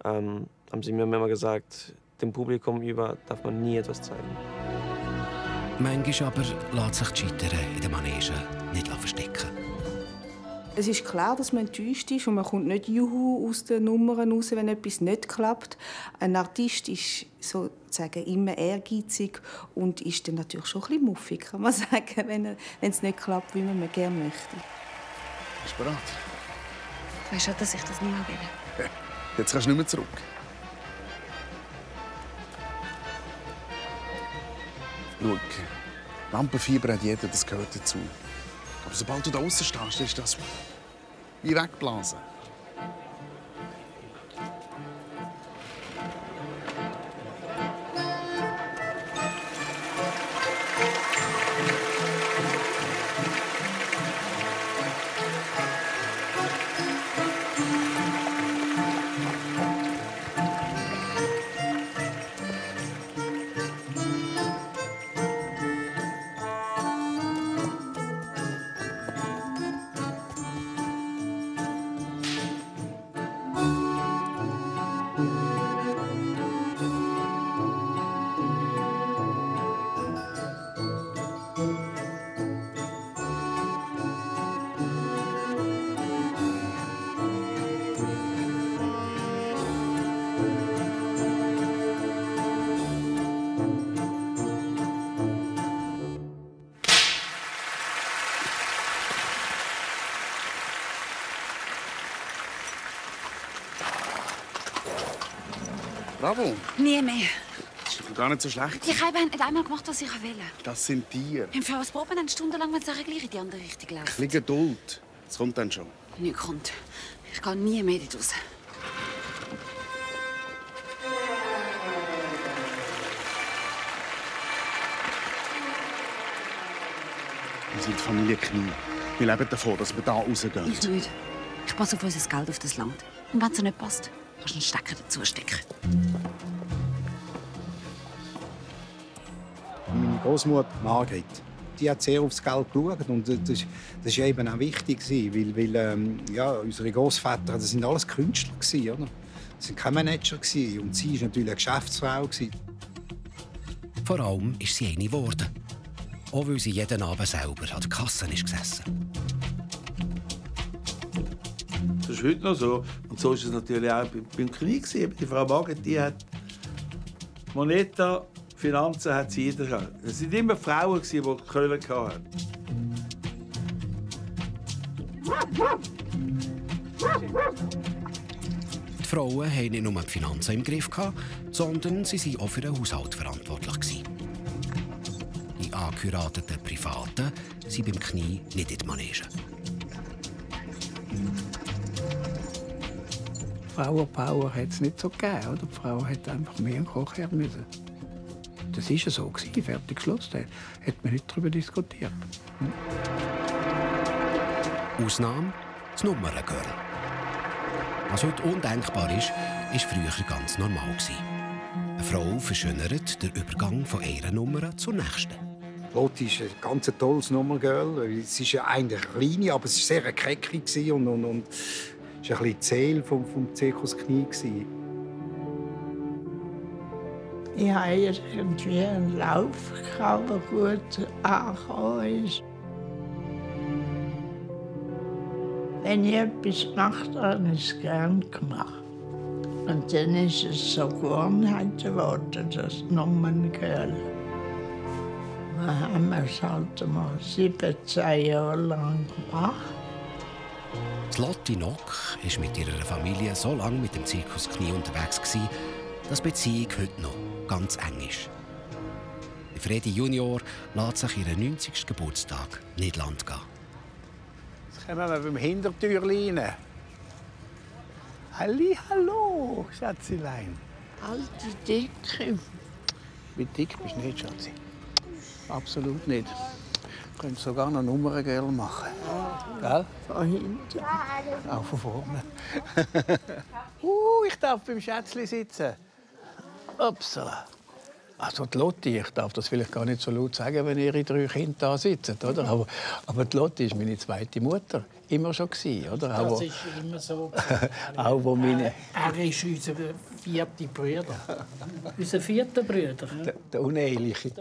haben sie mir immer gesagt, dem Publikum über darf man nie etwas zeigen. Manchmal aber lässt sich die Scheitern in den Manegen nicht verstecken. Es ist klar, dass man enttäuscht ist und man kommt nicht Juhu aus den Nummern raus, wenn etwas nicht klappt. Ein Artist ist sozusagen immer ehrgeizig und ist dann natürlich schon ein bisschen muffig, kann man sagen, wenn es nicht klappt, wie man gerne möchte. Bist du bereit? Weißt du, dass ich das nie will? Jetzt kannst du nicht mehr zurück. Schau, Lampenfieber hat jeder, das gehört dazu. Aber sobald du da draußen stehst, ist das wie weggeblasen. Bravo. Nie mehr. Das ist doch gar nicht so schlecht. Die Keibe haben einmal gemacht, was ich wollte. Das sind Tiere. Wir haben für uns proben dann stundenlang, wenn es gleich in die andere Richtung läuft. Ein bisschen Geduld. Das kommt dann schon. Nichts kommt. Ich gehe nie mehr dort raus. Wir sind die Familie Knie. Wir leben davon, dass wir hier rausgehen. Ich nicht. Ich passe auf unser Geld auf das Land. Und wenn es dir nicht passt, kannst du einen Stecker dazu stecken. Meine Großmutter Margret, die hat sehr aufs Geld geschaut. Und das war eben auch wichtig, weil ja, unsere Großväter, das sind alles Künstler, oder? Das waren keine Manager. Und sie war natürlich eine Geschäftsfrau. Vor allem ist sie eine geworden. Auch weil sie jeden Abend selber an der Kasse ist gesessen. Das ist heute noch so. Und so war es natürlich auch beim Knie. Die Frau Margret, die hat Moneta, Finanzen hat sie jeder gehabt. Es waren immer Frauen, die Köhler hatten. Die Frauen hatten nicht nur die Finanzen im Griff, sondern sie waren auch für den Haushalt verantwortlich. Die angeheirateten Privaten sind beim Knie nicht in die Manege. Frauenpower hat es nicht so gegeben, oder? Die Frau hat einfach mehr einen Koch her müssen. Das war ja so, fertig Schluss. Da hat man nicht darüber diskutiert. Ausnahme das Nummerngirl. Was heute undenkbar ist, war früher ganz normal. Eine Frau verschönert den Übergang von einer Nummer zur nächsten. Lotti ist ein ganz tolles Nummerngirl. Es ist ja eigentlich klein, aber es war sehr keckig und es war ein bisschen die Seele vom Zirkus Knie. Ich habe irgendwie einen Lauf gehabt, der gut angekommen ist. Wenn ich etwas gemacht habe, habe ich es gerne gemacht. Und dann ist es so Gewohnheit geworden, das Nummerngirl. Dann haben wir es halt mal 17 Jahre lang gemacht. Lotti Nock war mit ihrer Familie so lange mit dem Zirkus Knie unterwegs, dass die Beziehung heute noch ganz eng ist. Fredi Junior lässt sich ihren 90. Geburtstag nicht Land gehen. Jetzt kommen wir beim Hintertürchen rein. Hallo, Schätzelein. Alte Dicke. Wie dick bist du nicht, Schatzi? Absolut nicht. Du könntest sogar noch Nummerngirl machen. Gell? Von hinten. Auch von vorne. Ich darf beim Schätzli sitzen. Upsala. Also die Lotti, ich darf das vielleicht gar nicht so laut sagen, wenn ihre 3 Kinder da sitzen, oder? Aber die Lotti ist meine zweite Mutter. Immer schon gewesen, oder? Das ist immer so. Auch wo meine... Er ist unser 4. Bruder. Unser 4. Bruder. Der Uneheliche.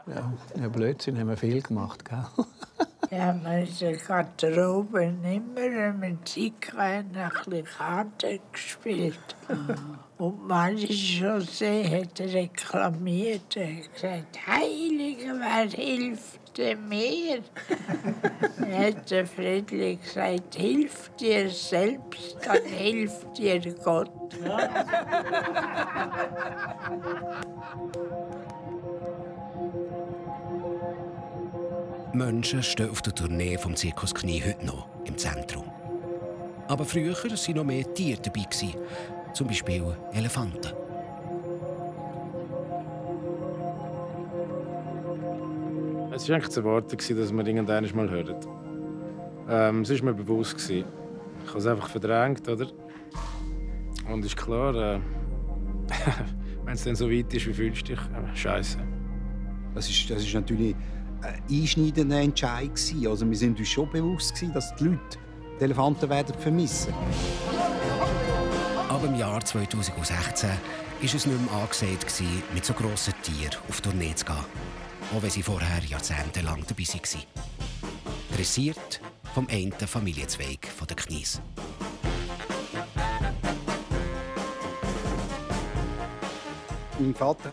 Ja, Blödsinn haben wir viel gemacht, gell? Ja, wir haben in der Garderobe immer mit Zickrein ein bisschen Karten gespielt. Und manche José hat reklamiert. Er hat gesagt, Heilige, wer hilft denn mir? Dann hat der Friedli gesagt, hilf dir selbst, dann hilft dir Gott. Menschen stehen auf der Tournee vom Zirkus Knie heute noch im Zentrum. Aber früher waren noch mehr Tiere dabei, zum Beispiel Elefanten. Es war eigentlich zu erwarten, dass man irgendwann mal hört. Es war mir bewusst. Ich habe es einfach verdrängt, oder? Und ist klar, wenn es dann so weit ist, wie fühlst du dich? Scheiße. Das ist natürlich ein einschneidender Entscheid. Also wir sind uns schon bewusst, dass die Leute die Elefanten werden vermissen. Aber im Jahr 2016 war es nicht mehr angesagt, mit so grossen Tieren auf Tournee zu gehen. Auch wenn sie vorher jahrzehntelang dabei waren. Dressiert vom einen Familienzweig der Knies. Mein Vater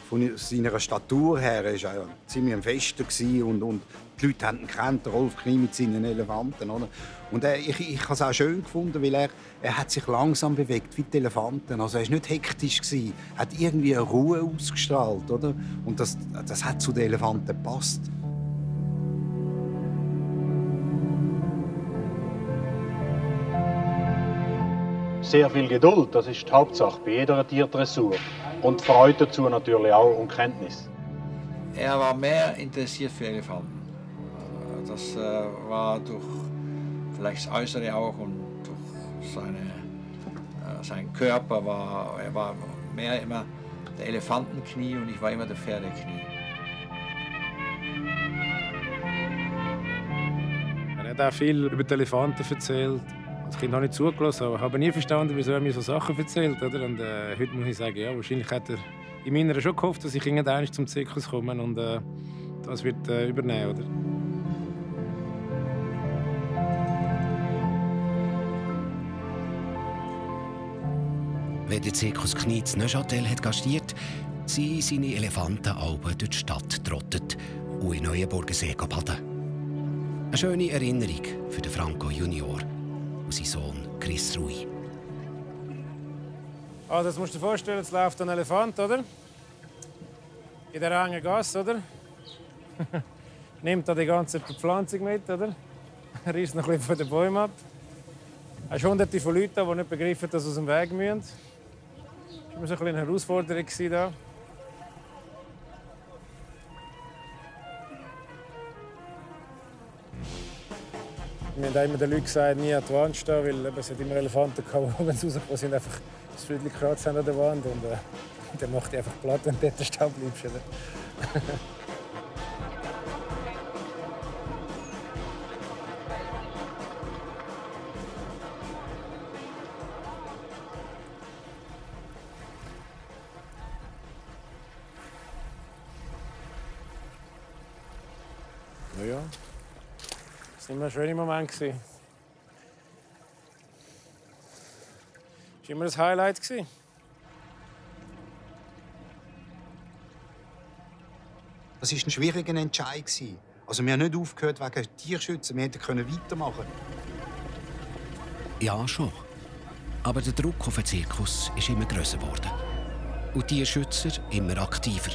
Von seiner Statur her war er ziemlich ein Fester und die Leute haben ihn gekannt, Rolf Knie mit seinen Elefanten. Oder? Und ich habe es auch schön gefunden, weil er hat sich langsam bewegt wie die Elefanten. Also er war nicht hektisch, er hat irgendwie eine Ruhe ausgestrahlt. Oder? Und das hat zu den Elefanten gepasst. Sehr viel Geduld, das ist die Hauptsache bei jeder Tierdressur. Und Freude dazu natürlich auch und Kenntnis. Er war mehr interessiert für Elefanten. Das war durch vielleicht das Äußere auch und durch seinen Körper. Er war mehr immer der Elefantenknie und ich war immer der Pferdeknie. Er hat auch viel über die Elefanten erzählt. Das Kind habe nicht zugelassen, aber ich habe nie verstanden, wieso er mir so Sachen erzählt. Oder? Und heute muss ich sagen, ja, wahrscheinlich hat er in meiner schon gehofft, dass ich irgendwann zum Zirkus komme und das wird übernehmen. Oder? Wenn der Zirkus Knie in Neuchâtel hat gastiert, sind seine Elefantenalben durch die Stadt getrottet und in Neuenburgensee baden. Eine schöne Erinnerung für den Franco Junior und seinen Sohn Chris Rui. Also, das musst du dir vorstellen, es läuft ein Elefant, oder? In der engen Gasse, oder? Nimmt da die ganze Bepflanzung mit, oder? Reißt noch ein bisschen von den Bäumen ab. Es sind hunderte von Leuten, die nicht begreifen, dass sie aus dem Weg müssen. Das war eine Herausforderung hier. Wir haben immer den Leuten gesagt, nie an die Wand stehen, weil es hat immer Elefanten gehabt, die rausgekommen sind, einfach das Viertel gekratzt haben an der Wand. Und dann macht die einfach platt, wenn du dort stehen bleibst. Ja, das war immer ein schöner Moment. Das war immer ein Highlight. Das war ein schwieriger Entscheid. Also wir haben nicht aufgehört wegen Tierschützen, wir hätten weitermachen können. Ja, schon. Aber der Druck auf den Zirkus ist immer grösser geworden. Und die Tierschützer immer aktiver.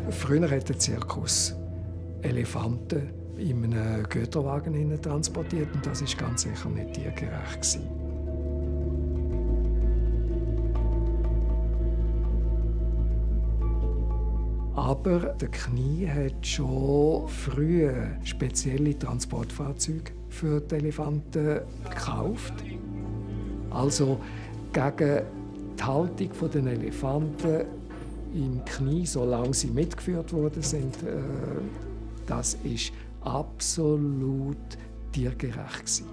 Früher hat der Zirkus Elefanten in einem Güterwagen transportiert und das war ganz sicher nicht tiergerecht. Aber der Knie hat schon früh spezielle Transportfahrzeuge für die Elefanten gekauft. Also gegen die Haltung der Elefanten im Knie, solange sie mitgeführt worden sind, das ist absolut tiergerecht.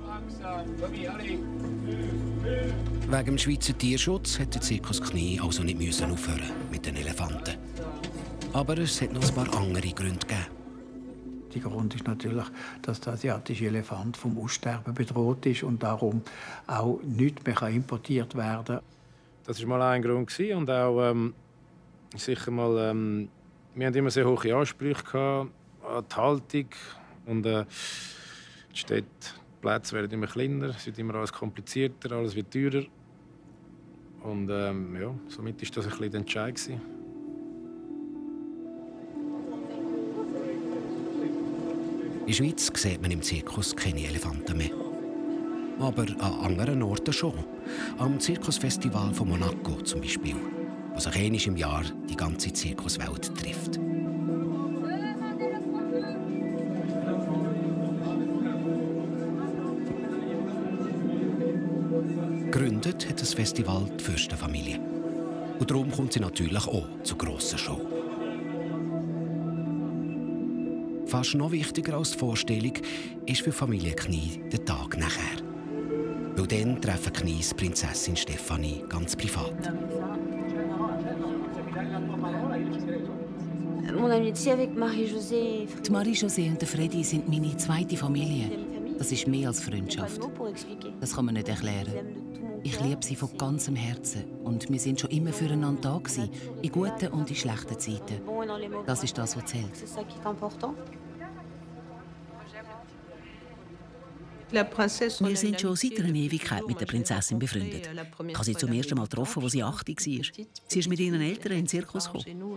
Wegen dem Schweizer Tierschutz hat der Zirkus Knie also nicht aufhören mit den Elefanten. Aber es hat noch ein paar andere Gründe gegeben. Der Grund ist natürlich, dass der asiatische Elefant vom Aussterben bedroht ist und darum auch nicht mehr importiert werden kann. Das war mal ein Grund. Und auch sicher mal, wir hatten immer sehr hohe Ansprüche an die Haltung. Und die Plätze werden immer kleiner, es wird immer alles komplizierter, alles wird teurer. Und ja, somit war das ein bisschen der Entscheid. In der Schweiz sieht man im Zirkus keine Elefanten mehr. Aber an anderen Orten schon. Am Zirkusfestival von Monaco zum Beispiel, wo sich einmal im Jahr die ganze Zirkuswelt trifft. Gegründet hat das Festival die Fürstenfamilie. Und darum kommt sie natürlich auch zur grossen Show. Fast noch wichtiger als die Vorstellung ist für Familie Knie der Tag nachher. Weil dann treffen Knies Prinzessin Stefanie ganz privat. Die Marie-José und der Freddy sind meine zweite Familie. Das ist mehr als Freundschaft. Das kann man nicht erklären. Ich liebe sie von ganzem Herzen und wir sind schon immer füreinander da gewesen, in guten und in schlechten Zeiten. Das ist das, was zählt. Wir sind schon seit einer Ewigkeit mit der Prinzessin befreundet. Ich habe sie zum ersten Mal getroffen, als sie 8 war. Sie ist mit ihren Eltern in den Zirkus gekommen.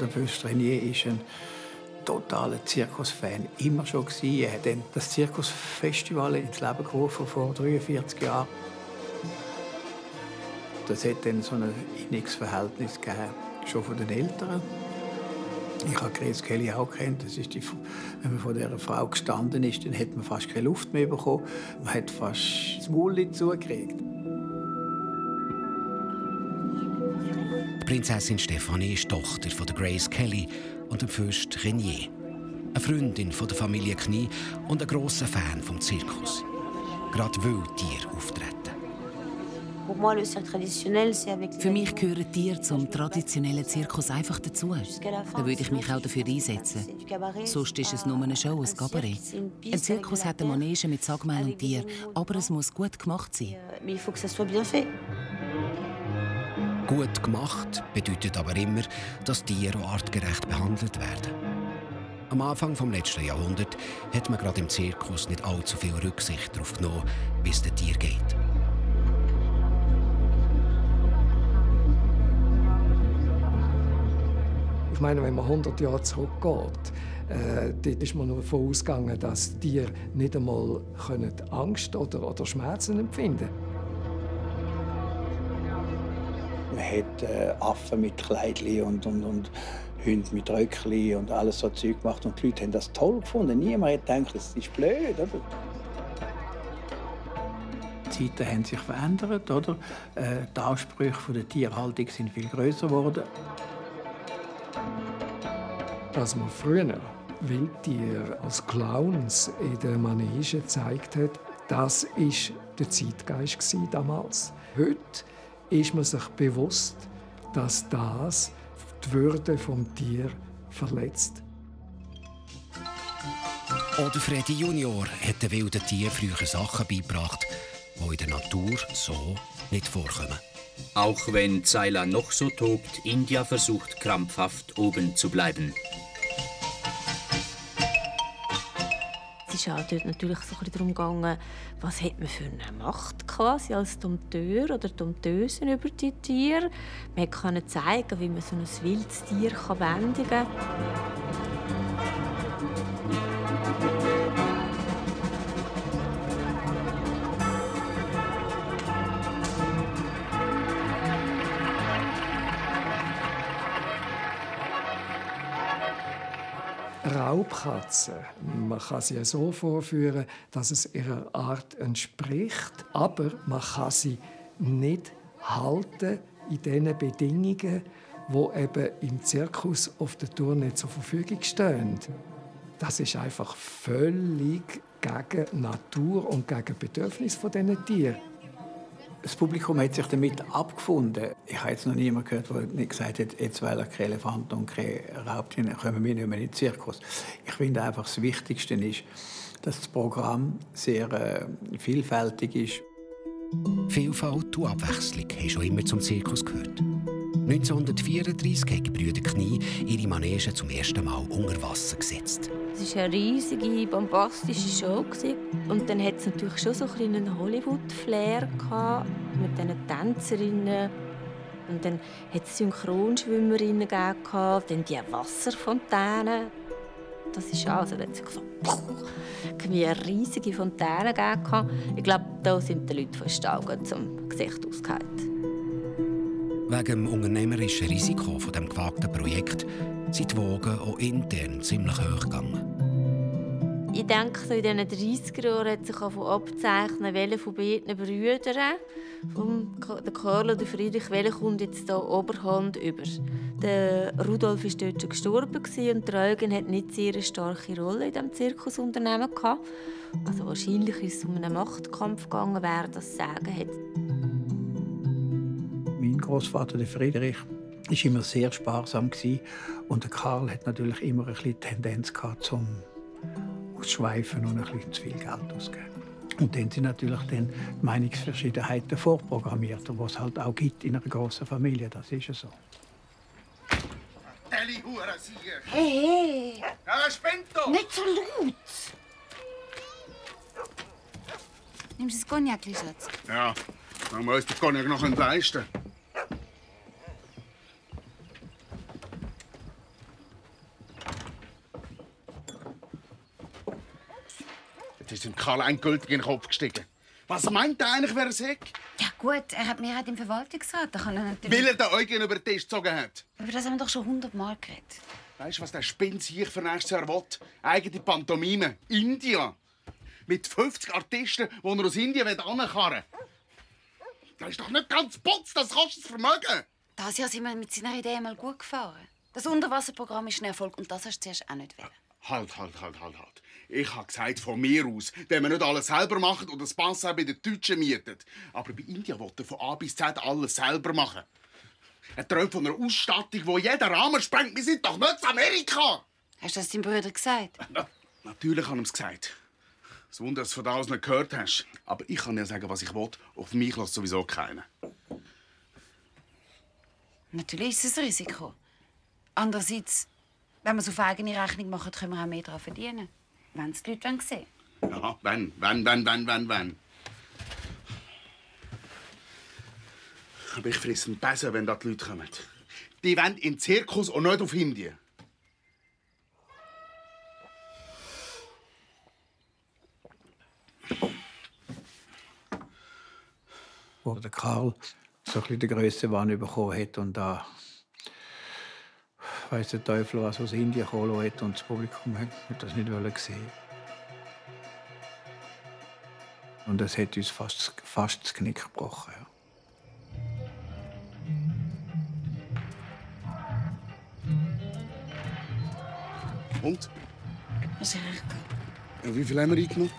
Der Fürst Renier ist ein totaler Zirkusfan, immer schon gewesen. Er hat dann das Zirkusfestival ins Leben gerufen vor 43 Jahren. Das hat dann so ein inniges Verhältnis gegeben, schon von den Eltern. Ich habe Grace Kelly auch kennt. Das ist wenn man vor dieser Frau gestanden ist, dann hat man fast keine Luft mehr bekommen. Man hat fast das Maul zugekriegt. Die Prinzessin Stefanie ist Tochter von Grace Kelly und dem Fürst Renier. Eine Freundin von der Familie Knie und ein grosser Fan vom Zirkus. Gerade weil Tiere auftreten. Für mich gehören Tiere zum traditionellen Zirkus einfach dazu. Da würde ich mich auch dafür einsetzen. Sonst ist es nur eine Show, ein Kabarett. Ein Zirkus hat eine Manege mit Sagmeil und Tieren, aber es muss gut gemacht sein. Gut gemacht bedeutet aber immer, dass Tiere artgerecht behandelt werden. Am Anfang des letzten Jahrhunderts hat man gerade im Zirkus nicht allzu viel Rücksicht darauf genommen, wie es den Tieren geht. Ich meine, wenn man 100 Jahre zurückgeht, dort ist man nur davon ausgegangen, dass Tiere nicht einmal Angst oder Schmerzen empfinden können. Man hat Affen mit Kleidchen und Hunde mit Röckchen und alles so Zeug gemacht. Und die Leute haben das toll gefunden. Niemand hat gedacht, das ist blöd. Oder? Die Zeiten haben sich verändert. Oder? Die Ansprüche der Tierhaltung sind viel grösser geworden. Dass man früher Wildtiere als Clowns in der Manege gezeigt hat, das war der Zeitgeist damals. Heute ist man sich bewusst, dass das die Würde des Tieres verletzt. Oder Freddy Junior hat den wilden Tieren früher Sachen beigebracht, die in der Natur so nicht vorkommen. Auch wenn Ceylan noch so tobt, India versucht krampfhaft oben zu bleiben. Es ist auch dort natürlich so ein bisschen darum gegangen, was hat man für eine Macht quasi als Dompteur oder Dompteuse über die Tiere. Man konnte zeigen, wie man so ein wildes Tier bändigen kann. Raubkatzen, man kann sie so vorführen, dass es ihrer Art entspricht, aber man kann sie nicht halten in den Bedingungen, die eben im Zirkus auf der Tour nicht zur Verfügung stehen. Das ist einfach völlig gegen Natur und gegen Bedürfnisse dieser Tiere. Das Publikum hat sich damit abgefunden. Ich habe jetzt noch niemanden gehört, der nicht gesagt hat, jetzt weil er keine Elefanten und keine Raubtiere kommen wir nicht mehr in den Zirkus. Ich finde einfach, das Wichtigste ist, dass das Programm sehr vielfältig ist. Vielfalt und Abwechslung haben schon immer zum Zirkus gehört. 1934 haben die Brüder Knie ihre Manege zum ersten Mal unter Wasser gesetzt. Es war eine riesige, bombastische Show. Und dann hatte es natürlich schon so einen Hollywood-Flair mit diesen Tänzerinnen. Und dann hat es Synchronschwimmerinnen gegeben, dann die Wasserfontänen. Das ist also, da hat es so wie eine riesige Fontäne gegeben. Ich glaube, da sind die Leute von Staugen zum Gesicht ausgehalten. Wegen dem unternehmerischen Risiko dieses gewagten Projekts sind die Wogen auch intern ziemlich hoch gegangen. Ich denke, so in diesen 30er Jahren hat sich abzeichnen, welche von beiden Brüdern, der Karl oder Friedrich, welcher kommt jetzt hier Oberhand über. Der Rudolf war dort schon gestorben und der Eugen hat nicht sehr eine starke Rolle in diesem Zirkusunternehmen gehabt. Also wahrscheinlich ist es um einen Machtkampf gegangen, wer das Sagen hat. Mein Großvater, der Friedrich, war immer sehr sparsam und der Karl hat natürlich immer ein bisschen Tendenz gehabt zum ausschweifen und ein bisschen zu viel Geld ausgeben. Und dann sind natürlich dann die Meinungsverschiedenheiten vorprogrammiert, die es halt auch gibt in einer grossen Familie. Das ist ja so. Hey! Ja, Spento! Nicht so laut! Nimmst du das Cognac, Schatz? Ja, dann muss der Cognac noch leisten. Jetzt ist dem Karl endgültig in den Kopf gestiegen. Was meint er eigentlich, wer er sagt? Ja gut, er hat Mehrheit im Verwaltungsrat. Da kann er natürlich... Weil er den Eugen über den Tisch gezogen hat. Über das haben wir doch schon 100-mal geredet. Weißt du, was der Spinn sich für nächstes Jahr will? Eigene Pantomime. India. Mit 50 Artisten, die er aus Indien ankarren will. Das ist doch nicht ganz putz, das kostet das Vermögen. Dieses Jahr sind wir mit seiner Idee mal gut gefahren. Das Unterwasserprogramm ist ein Erfolg und das hast du zuerst auch nicht wollen. Halt. Ich habe gesagt, von mir aus, wenn wir nicht alles selber machen und das Bassin bei den Deutschen mietet. Aber bei Indien will er von A bis Z alles selber machen. Er träumt von einer Ausstattung, die jeden Rahmen sprengt. Wir sind doch nicht in Amerika! Hast du das deinem Bruder gesagt? Natürlich habe ich es gesagt. Das Wunder, dass du von da aus nicht gehört hast. Aber ich kann dir sagen, was ich will. Auf mich lässt sowieso keiner. Natürlich ist es ein Risiko. Andererseits, wenn wir es auf eigene Rechnung machen, können wir auch mehr daran verdienen. Wenn es die Leute sehen wollen. Ja, wenn. Aber ich frisse einen Besen, wenn da die Leute kommen. Die wollen in den Zirkus und nicht auf Indien. Wo der Karl so ein bisschen den Grössenwahn bekommen hat und da weiss der Teufel, was aus Indien gekommen hat und das Publikum hat das nicht sehen. Und das hat uns fast das Knick gebrochen. Ja. Und? Das ist recht gut. Wie viel haben wir eingenommen?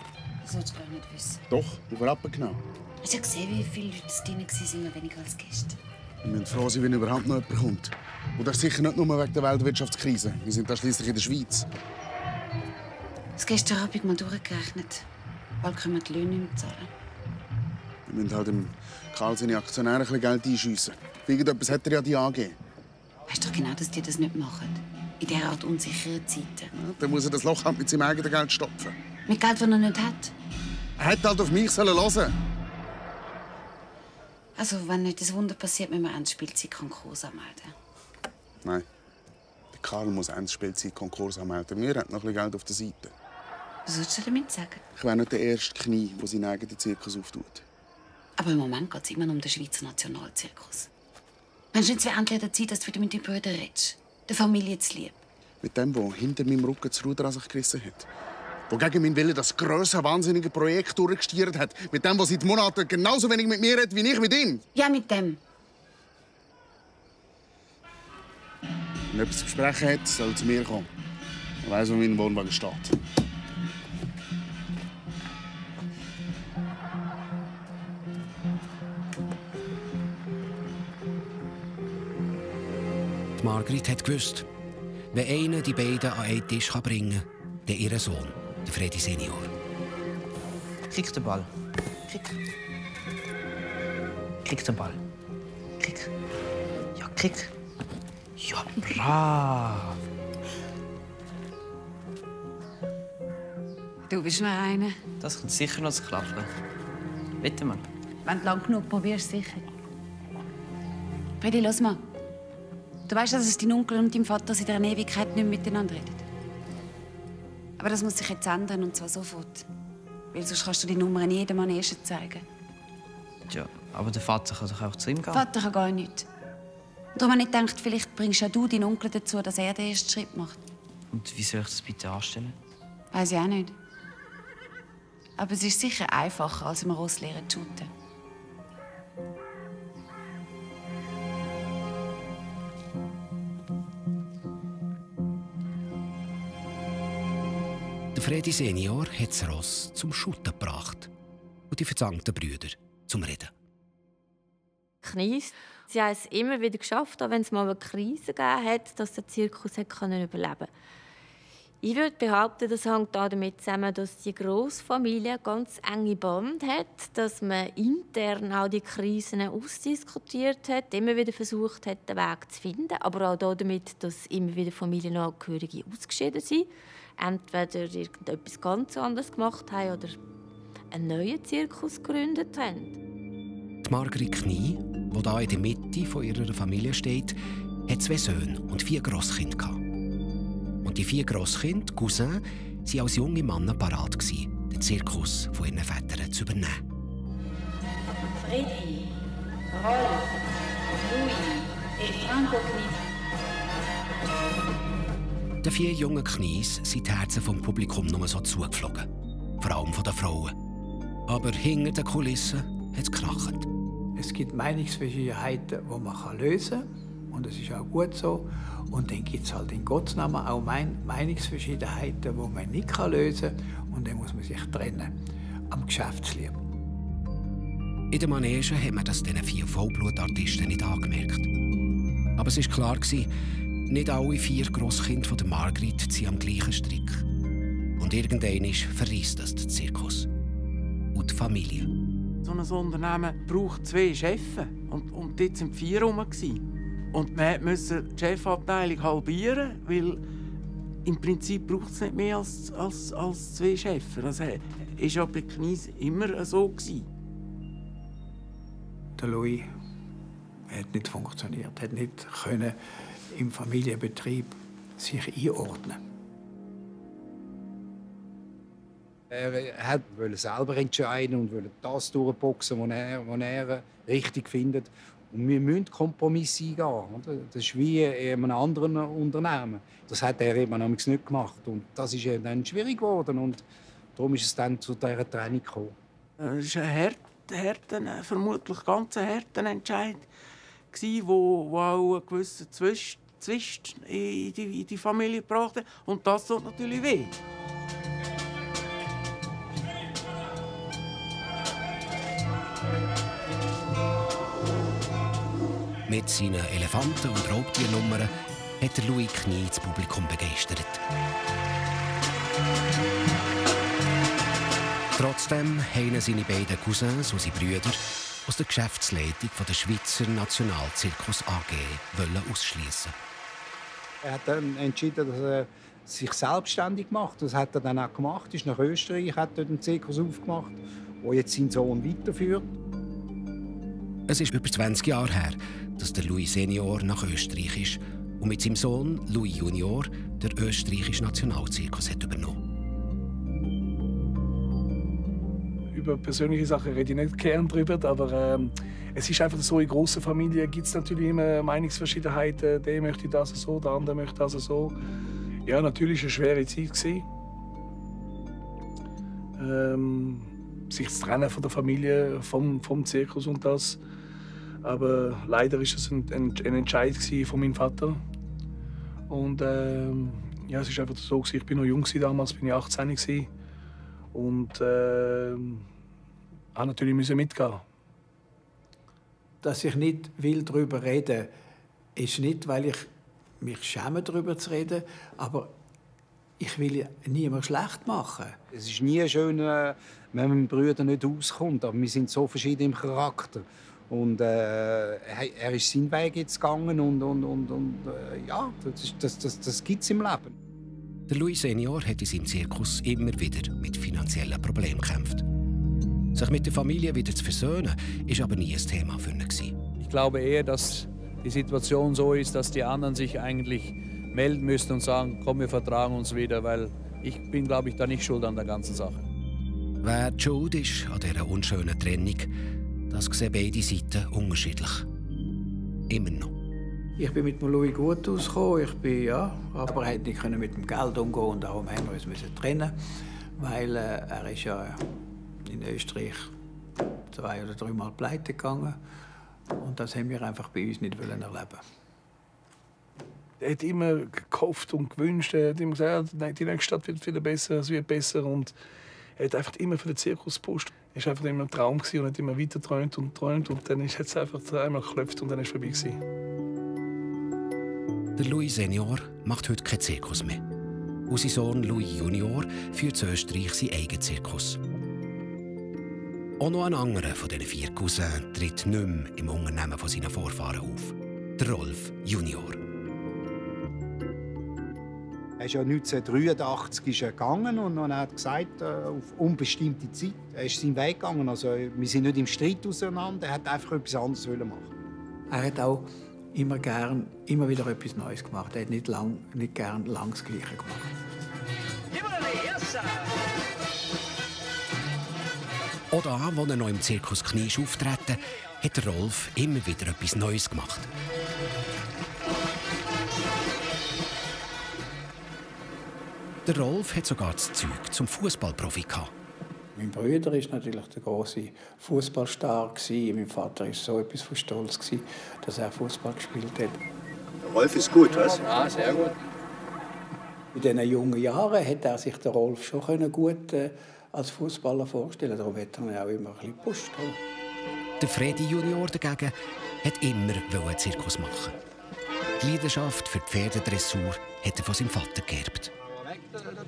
Das solltest du gar nicht wissen. Doch, auf Rappen genau. Hast du gesehen, wie viele Leute drin waren, weniger als Gäste? Wir müssen froh sein, wenn überhaupt noch jemand kommt. Und das ist sicher nicht nur wegen der Weltwirtschaftskrise. Wir sind da schließlich in der Schweiz. Das gestern Abend mal durchgerechnet. Bald können wir die Löhne nicht mehr zahlen. Wir müssen halt dem Karl seine Aktionäre ein bisschen Geld einschiessen. Irgendetwas hat er ja die angegeben. Weißt du genau, dass die das nicht machen? In dieser Art unsicheren Zeiten. Ja, dann muss er das Loch halt mit seinem eigenen Geld stopfen. Mit Geld, das er nicht hat? Er hätte halt auf mich hören sollen. Also, wenn nicht das Wunder passiert, müssen wir Endspielzeit Konkurs anmelden. Nein. Der Karl muss Endspielzeit Konkurs anmelden. Wir haben noch ein bisschen Geld auf der Seite. Was würdest du damit sagen? Ich wäre nicht der erste Knie, der seinen eigenen Zirkus auftut. Aber im Moment geht es immer noch um den Schweizer Nationalzirkus. Meinst du nicht, es wäre endlich an der Zeit, dass du wieder mit deinen Brüdern redest? Der Familie zu lieb. Mit dem, der hinter meinem Rücken das Ruder an sich gerissen hat. Der gegen meinen Willen das grosse, wahnsinnige Projekt durchgestiert hat. Mit dem, der seit Monaten genauso wenig mit mir redet, wie ich mit ihm. Ja, mit dem. Wenn er etwas zu besprechen hat, soll er zu mir kommen. Er weiss, wo mein Wohnwagen steht. Die Margrit hat gewusst, wenn einer die beiden an einen Tisch bringen kann, dann ihr Sohn, der Freddy Senior. Krieg den Ball. Krieg den Ball. Krieg. Ja, krieg. Ja, brav. Du bist noch einer. Das kommt sicher noch zu klappen. Bitte mal. Wenn du lang genug probierst, sicher. Freddy, los mal. Du weißt, dass es dein Onkel und dein Vater seit einer Ewigkeit nicht mehr miteinander reden. Aber das muss sich jetzt ändern, und zwar sofort. Weil sonst kannst du die Nummer nie jedem Manege zeigen. Ja, aber der Vater kann doch auch zu ihm gehen. Der Vater kann gar nichts. Darum habe ich gedacht, vielleicht bringst ja du deinen Onkel dazu, dass er den ersten Schritt macht. Und wie soll ich das bitte anstellen? Weiß ich auch nicht. Aber es ist sicher einfacher, als im Ross lernen zu shooten. Der Freddy Senior hat das Ross zum Schutten gebracht und die verzankten Brüder zum Reden. Knies. Sie haben es immer wieder geschafft, auch wenn es mal eine Krise gegeben hat, dass der Zirkus überleben konnte. Ich würde behaupten, das hängt damit zusammen, dass die Grossfamilie ganz enge Band hat, dass man intern auch die Krisen ausdiskutiert hat, immer wieder versucht hat, den Weg zu finden, aber auch damit, dass immer wieder Familienangehörige ausgeschieden sind, entweder irgendetwas ganz anderes gemacht haben oder einen neuen Zirkus gegründet haben. Die Margrit Knie, die hier in der Mitte von ihrer Familie steht, hat 2 Söhne und 4 Grosskinder. Und die 4 Grosskinder, Cousins, waren als junge Männer parat, den Zirkus von ihren Vätern zu übernehmen. Freddy, Rolf, Louis et Franco Knie. Den 4 jungen Knies sind die Herzen vom Publikum nur so zugeflogen. Vor allem von den Frauen. Aber hinter den Kulissen hat es gekracht. Es gibt Meinungsverschiedenheiten, die man lösen kann. Und das ist auch gut so. Und dann gibt es halt in Gottes Namen auch Meinungsverschiedenheiten, die man nicht lösen kann. Und dann muss man sich trennen. Am Geschäftsleben. In der Manege haben wir das diesen 4 Vollblutartisten nicht angemerkt. Aber es war klar, nicht alle 4 Grosskinder von Margrit ziehen am gleichen Strick. Und irgendwann verreist das den Zirkus. Und die Familie. So ein Unternehmen braucht 2 Chefs. Und dort waren 4 herum. Und man musste die Chefabteilung halbieren, weil im Prinzip braucht es nicht mehr als 2 Chefs. Das war ja bei Knies immer so. Der Louis hat nicht funktioniert, hat nicht können im Familienbetrieb sich einordnen. Er wollte selber entscheiden und wollte das durchboxen, was er richtig findet. Und wir müssen Kompromisse eingehen. Das ist wie in einem anderen Unternehmen. Das hat er eben nicht gemacht. Und das ist dann schwierig geworden. Und darum ist es dann zu dieser Trennung gekommen. Es war ein vermutlich ganz harter Entscheid, wo auch einen gewissen Zwist in die Familie gebracht hat. Und das tut natürlich weh. Mit seinen Elefanten- und Raubtiernummern hat der Louis Knie das Publikum begeistert. Trotzdem haben seine beiden Cousins und seine Brüder aus der Geschäftsleitung der Schweizer Nationalzirkus AG ausschließen. Er hat dann entschieden, dass er sich selbstständig macht. Das hat er dann auch gemacht. Er ist nach Österreich, hat dort einen Zirkus aufgemacht, der jetzt seinen Sohn weiterführt. Es ist über 20 Jahre her, dass der Louis Senior nach Österreich ist und mit seinem Sohn Louis Junior der österreichischen Nationalzirkus hat übernommen. Über persönliche Sachen rede ich nicht gern drüber, aber es ist einfach so, in grossen Familien gibt es natürlich immer Meinungsverschiedenheiten. Der möchte das so, der andere möchte das so. Ja, natürlich war es eine schwere Zeit. Sich zu trennen von der Familie, vom Zirkus und das. Aber leider war es ein Entscheid von meinem Vater. Und ja, es war einfach so, ich war noch jung damals, bin ich 18 und musste natürlich mitgehen. Dass ich nicht darüber reden will, ist nicht, weil ich mich schäme, darüber zu reden, aber ich will niemandem schlecht machen. Es ist nie schön, wenn man mit Brüdern nicht auskommt, aber wir sind so verschieden im Charakter. Und er ist seinen Weg jetzt gegangen und ja, das gibt es im Leben. Der Louis Senior hat in seinem Zirkus immer wieder mit finanziellen Problemen gekämpft. Sich mit der Familie wieder zu versöhnen, war aber nie ein Thema für ihn. Ich glaube eher, dass die Situation so ist, dass die anderen sich eigentlich melden müssen und sagen, komm, wir vertragen uns wieder, weil ich bin, glaube ich, da nicht schuld an der ganzen Sache. Wer die Schuld ist an dieser unschönen Trennung, das sehen beide Seiten unterschiedlich. Immer noch. Ich bin mit dem Louis gut ausgekommen. Aber er konnte nicht mit dem Geld umgehen und darum haben wir uns trennen, weil er ist ja in Österreich 2 oder 3 Mal pleite gegangen und das haben wir einfach bei uns nicht erleben. Er hat immer gehofft und gewünscht. Er hat immer gesagt, die nächste Stadt wird wieder besser, es wird besser. Und er hat einfach immer für den Zirkus gepusht. Er war einfach immer ein Traum und hat immer weiter geträumt und dann hat es einfach einmal geklopft und dann war es vorbei gewesen. Der Louis Senior macht heute keinen Zirkus mehr. Und sein Sohn Louis Junior führt in Österreich seinen eigenen Zirkus. Auch noch ein anderer von diesen 4 Cousins tritt nicht mehr im Unternehmen von seinen Vorfahren auf. Der Rolf Junior. Er ist ja 1983 gegangen und er hat gesagt, auf unbestimmte Zeit. Er ist seinen Weg gegangen. Also, wir sind nicht im Streit auseinander. Er hat einfach etwas anderes machen. Er hat auch immer wieder etwas Neues gemacht. Er hat nicht gern lang das Gleiche gemacht. Auch da, als er noch im Zirkus Kniesch auftreten, hat der Rolf immer wieder etwas Neues gemacht. Der Rolf hat sogar das Zeug zum Fußballprofi gehabt. Mein Bruder war natürlich der große Fußballstar. Mein Vater war so etwas von stolz, dass er Fußball gespielt hat. Der Rolf ist gut, was? Ja, sehr gut. In diesen jungen Jahren hätte er sich der Rolf schon gut als Fußballer vorstellen. Darum hat er auch immer ein bisschen gepusht. Der Freddy Junior dagegen hat immer einen Zirkus machen. Die Leidenschaft für die Pferdedressur hat er von seinem Vater geerbt.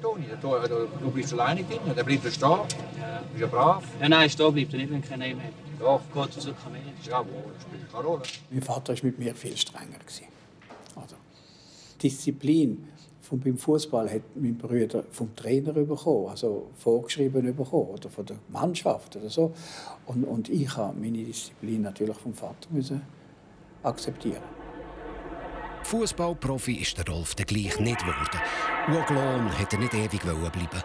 Toni, du bleibst alleine drin, der bleibt stehen. Ja. Bist ja brav. Ja, nein, stehen bleibt er nicht, wenn ich keine mehr habe. Doch. Geht zu Kamele. Jawohl, das spielt keine Rolle. Mein Vater war mit mir viel strenger. Also, Disziplin beim Fußball hat mein Bruder vom Trainer bekommen, also vorgeschrieben bekommen, oder von der Mannschaft oder so. Und ich habe meine Disziplin natürlich vom Vater akzeptieren. Fußballprofi ist der Rolf der gleich nicht geworden. Und Lohn hätte er nicht ewig bleiben.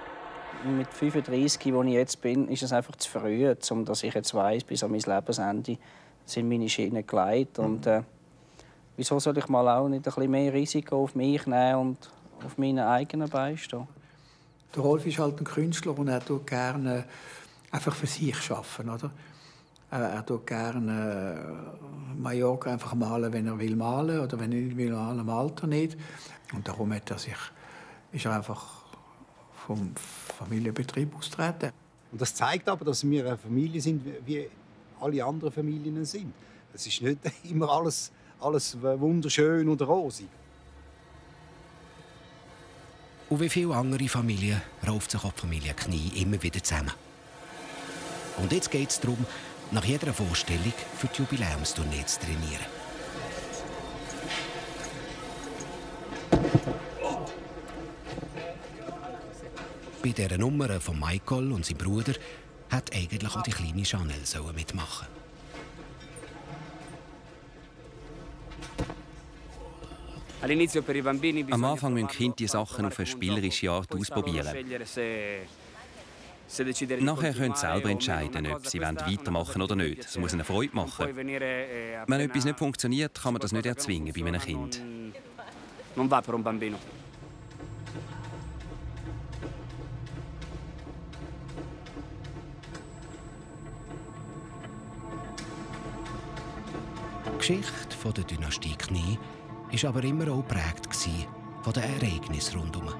Mit 35, wo ich jetzt bin, ist es einfach zu früh, dass ich jetzt weiss, bis an mein Lebensende sind meine Schienen gelegt. Und wieso soll ich mal auch nicht ein bisschen mehr Risiko auf mich nehmen und auf meinen eigenen Beinen stehen? Der Rolf ist halt ein Künstler und er tut gerne einfach für sich arbeiten, oder? Er tut gerne Mallorca einfach malen, wenn er will malen, oder wenn er nicht will malen, malt er nicht. Und darum ist er einfach vom Familienbetrieb austreten. Und das zeigt aber, dass wir eine Familie sind, wie alle anderen Familien sind. Es ist nicht immer alles wunderschön und rosig. Und wie viele andere Familien rauft sich auch die Familie Knie immer wieder zusammen. Und jetzt geht es darum, nach jeder Vorstellung für die Jubiläumstournee zu trainieren. Bei dieser Nummer von Michael und seinem Bruder hat eigentlich auch die kleine Chanel mitmachen. Am Anfang müssen die Kinder die Sachen auf eine spielerische Art ausprobieren. Nachher können sie selber entscheiden, ob sie weitermachen oder nicht. Es muss ihnen Freude machen. Wenn etwas nicht funktioniert, kann man das nicht erzwingen bei einem Kind. Die Geschichte der Dynastie Knie war aber immer auch geprägt von den Ereignissen rundherum.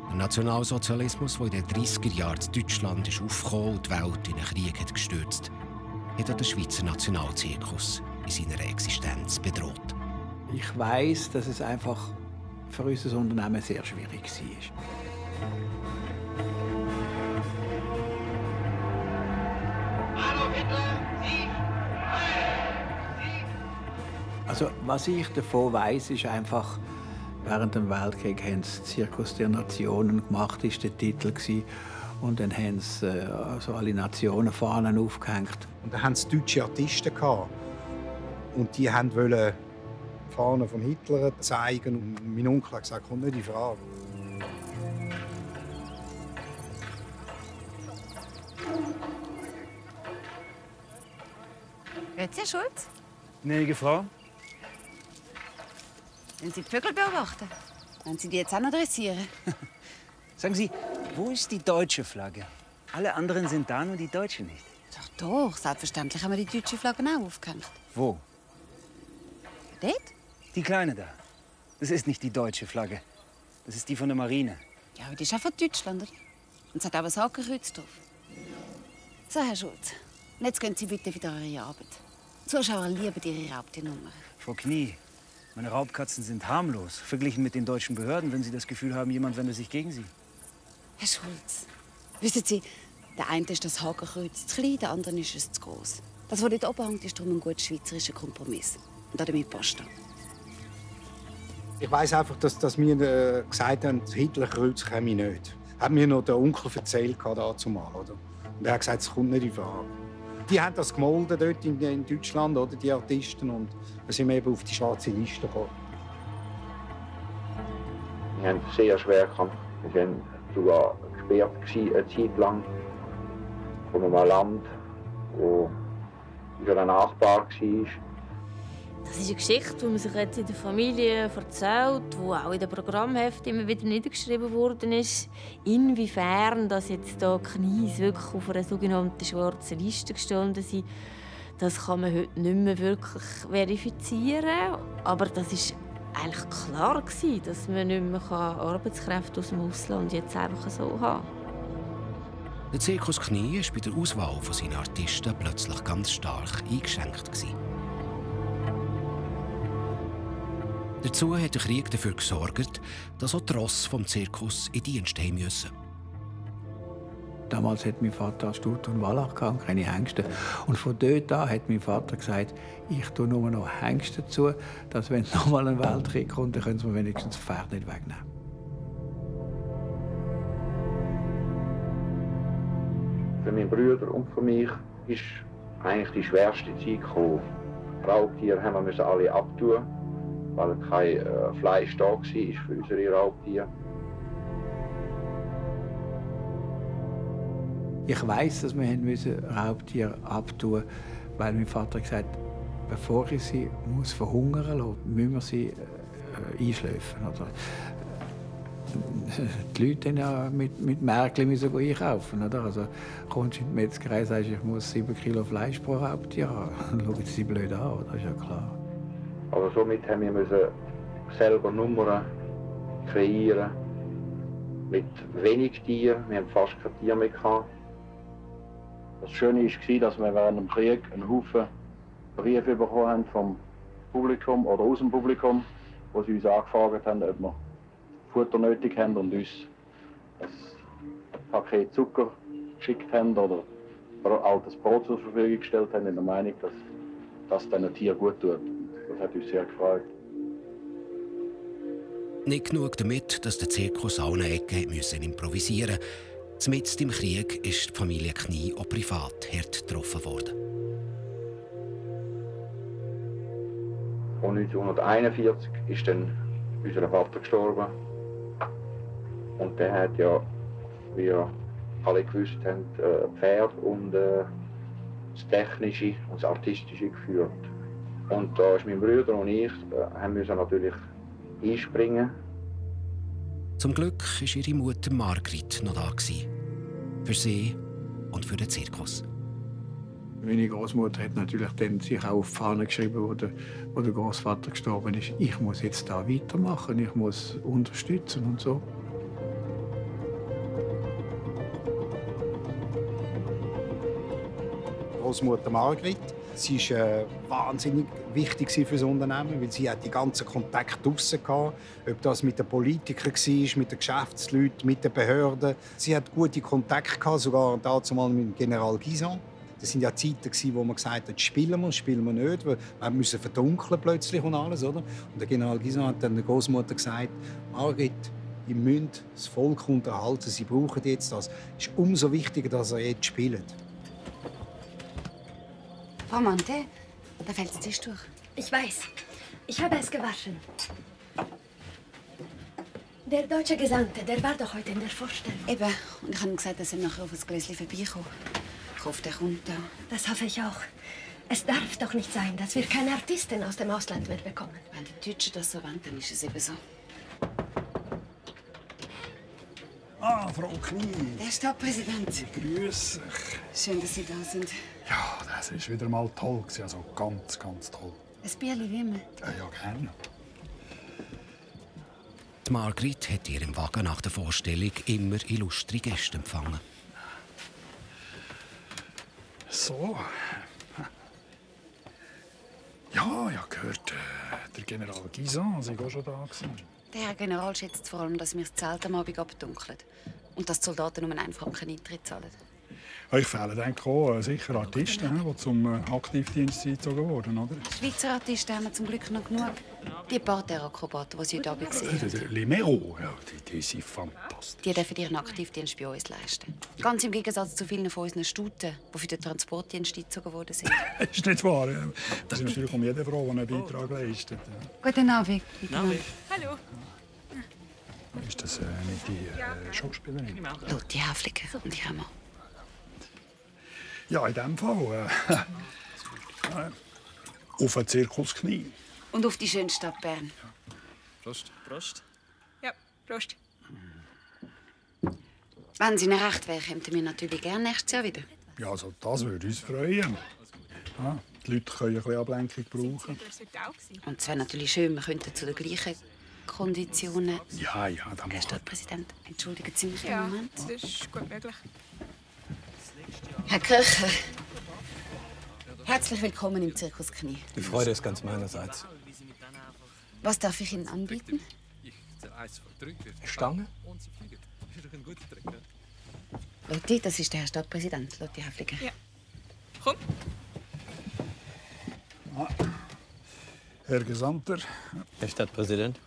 Der Nationalsozialismus, der in den 30er Jahren in Deutschland aufkam und die Welt in einen Krieg gestürzt hat, hat den Schweizer Nationalzirkus in seiner Existenz bedroht. Ich weiss, dass es einfach für unser Unternehmen sehr schwierig war. Also, was ich davon weiss, ist einfach, während dem Weltkrieg haben sie Zirkus der Nationen gemacht, ist der Titel gewesen. Und dann haben sie also alle Nationenfahnen aufgehängt. Und dann hatten sie deutsche Artisten gehabt. Und die wollten die Fahnen von Hitler zeigen. Und mein Onkel hat gesagt, kommt nicht in Frage. Grüezi, Herr Schulz. Gnädige Frau. Wenn Sie die Vögel beobachten, wollen Sie die jetzt auch noch dressieren? Sagen Sie, wo ist die deutsche Flagge? Alle anderen sind da, nur die deutsche nicht. Doch, selbstverständlich haben wir die deutsche Flagge auch aufgehängt. Wo? Dort? Die kleine da. Das ist nicht die deutsche Flagge. Das ist die von der Marine. Ja, aber die ist auch von Deutschland, oder? Und es hat auch ein Hakenkreuz drauf. So, Herr Schulz, und jetzt gehen Sie bitte wieder an Ihre Arbeit. Die Zuschauer lieben Ihre Raubtiernummer. Frau Knie, Meine Raubkatzen sind harmlos, verglichen mit den deutschen Behörden, wenn sie das Gefühl haben, jemand wende sich gegen sie. Herr Schulz, wissen Sie, der eine ist das Hakenkreuz zu klein, der andere ist es zu groß. Das, was dort oben hängt, ist darum ein guter schweizerischer Kompromiss. Und damit passt er. Ich weiss einfach, dass wir gesagt haben, das Hitlerkreuz käme nicht. Hat mir noch der Onkel erzählt, dazumal, oder? Und er hat gesagt, es kommt nicht in Frage. Die haben das gemolden dort in Deutschland, oder, die Artisten, und dann sind wir eben auf die schwarze Liste gekommen. Wir haben sehr schwer gehabt. Wir waren sogar gesperrt eine Zeit lang von einem Land, wo unser Nachbar war. Das ist eine Geschichte, die man sich jetzt in der Familie erzählt, die auch in den Programmheften immer wieder niedergeschrieben worden ist. Inwiefern dass jetzt hier Knies wirklich auf einer sogenannten schwarzen Liste gestanden sind, das kann man heute nicht mehr wirklich verifizieren. Aber das ist eigentlich klar gewesen, dass man nicht mehr Arbeitskräfte aus dem Ausland jetzt einfach so haben kann. Der Zirkus Knie war bei der Auswahl seiner Artisten plötzlich ganz stark eingeschränkt. Dazu hat der Krieg dafür gesorgt, dass auch die Rosse vom Zirkus in Dienst haben müssen. Damals hat mein Vater Stut und Wallach und keine Hengste. Und von dort an hat mein Vater gesagt, ich tue nur noch Hengste zu, dass wenn noch mal ein Weltkrieg kommt, dann können sie mir wenigstens das Pferd nicht wegnehmen. Für meine Brüder und für mich ist eigentlich die schwerste Zeit gekommen. Raubtiere haben wir alle abtun, weil kein Fleisch da war für unsere Raubtiere. Ich weiss, dass wir Raubtiere abtun mussten, weil mein Vater gesagt hat, bevor ich sie verhungern lassen, müssen wir sie einschläfen. Oder die Leute mussten ja mit Märkli einkaufen. Oder? Also, kommst du in die Metzgerei und sagst, ich muss 7 Kilo Fleisch pro Raubtier haben. Dann schauen sie blöd an, oder? Das ist ja klar. Aber somit haben wir selber Nummern kreieren mit wenig Tieren. Wir haben fast kein Tier mehr gehabt. Das Schöne war, dass wir während dem Krieg einen Haufen Briefe bekommen haben vom Publikum oder aus dem Publikum, wo sie uns angefragt haben, ob wir Futter nötig haben und uns ein Paket Zucker geschickt haben oder altes Brot zur Verfügung gestellt haben, in der Meinung, dass das diesen Tieren gut tut. Das hat uns sehr gefreut. Nicht genug damit, dass der Zirkus an allen Ecken improvisieren musste. Mitten im Krieg ist die Familie Knie auch privat hart getroffen worden. Und 1941 ist dann unser Vater gestorben. Und der hat ja, wie wir alle gewusst haben, Pferd und das Technische und das Artistische geführt. Und da ist mein Bruder und ich haben müssen natürlich einspringen. Zum Glück war ihre Mutter Margrit noch da. Für sie und für den Zirkus. Meine Großmutter hat natürlich dann sich auch auf die Fahne geschrieben, wo der Großvater gestorben ist. Ich muss jetzt da weitermachen, ich muss unterstützen und so. Großmutter Margrit. Sie war wahnsinnig wichtig für das Unternehmen, weil sie die ganzen Kontakte draussen hatte. Ob das mit den Politikern war, mit den Geschäftsleuten, mit den Behörden. Sie hat gute Kontakte, sogar dazu mal mit General Guisan. Das waren ja Zeiten, wo man gesagt hat, spielen wir nicht. Wir müssen verdunkeln plötzlich und alles, oder? Und der General Guisan hat dann der Großmutter gesagt, Margrit, ihr müsst das Volk unterhalten, sie brauchen jetzt das. Es ist umso wichtiger, dass ihr jetzt spielt. Frau Monte, da fällt der Tisch durch. Ich weiß. Ich habe es gewaschen. Der deutsche Gesandte, der war doch heute in der Vorstellung. Eben. Und ich habe ihm gesagt, dass er nachher auf ein Gläschen vorbeikommt. Ich hoffe, der kommt da. Das hoffe ich auch. Es darf doch nicht sein, dass wir keine Artisten aus dem Ausland mehr bekommen. Wenn die Deutschen das so wollen, dann ist es eben so. Ah, Frau Knie. Der Stadtpräsident. Grüß dich. Schön, dass Sie da sind. Ja, das war wieder mal toll. Also ganz, ganz toll. Ein Bierchen wie immer. Ja, gerne. Die Margrit hat ihr im Wagen nach der Vorstellung immer illustre Gäste empfangen. So. Ja, ich habe gehört, der General Guisan, also ich war schon da. Der Herr General schätzt vor allem, dass wir das Zelt am Abend abdunkeln und dass die Soldaten nur einen Franken Eintritt zahlen. Ich fehle denke auch sicher Artisten, die zum Aktivdienst eingezogen wurden, oder? Schweizer Artisten haben wir zum Glück noch genug. Die Parterre-Akrobaten, die Sie heute Abend sehen. Limero, ja, die sind fantastisch. Die dürfen ihren Aktivdienst bei uns leisten. Ganz im Gegensatz zu vielen von unseren Stuten, die für den Transportdienst eingezogen worden sind. Das ist nicht wahr. Das ist natürlich um jeden froh, der einen Beitrag leistet. Guten Abend. Hallo. Ist das nicht die Schauspielerin? Lotti Häfliger und ich Mann. Ja, in dem Fall. Auf den Zirkus Knie. Und auf die schöne Stadt Bern. Prost. Prost. Ja, Prost. Wenn Sie nicht recht wären, kommen wir natürlich gerne nächstes Jahr wieder. Ja, also das würde uns freuen. Ja, die Leute können ein bisschen Ablenkung brauchen. Und es wäre natürlich schön, wir könnten zu den gleichen Konditionen. Ja, da Herr machen Stadtpräsident, entschuldigen Sie mich Ja, einen Moment. das ist gut möglich. Herr Kircher, herzlich willkommen im Zirkus Knie. Die Freude ist ganz meinerseits. Was darf ich Ihnen anbieten? Eine Stange? Lotti, das ist der Herr Stadtpräsident, Lotti Häfliger. Ja. Komm. Herr Gesandter. Herr Stadtpräsident.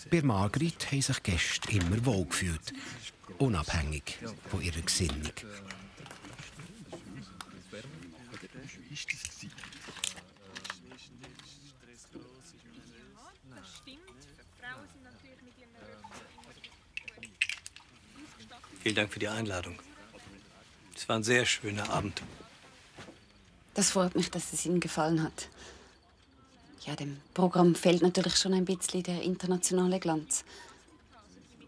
Bei Margrit haben sich Gäste immer wohl gefühlt, unabhängig von ihrer Gesinnung. Vielen Dank für die Einladung. Es war ein sehr schöner Abend. Das freut mich, dass es Ihnen gefallen hat. Ja, dem Programm fehlt natürlich schon ein bisschen der internationale Glanz.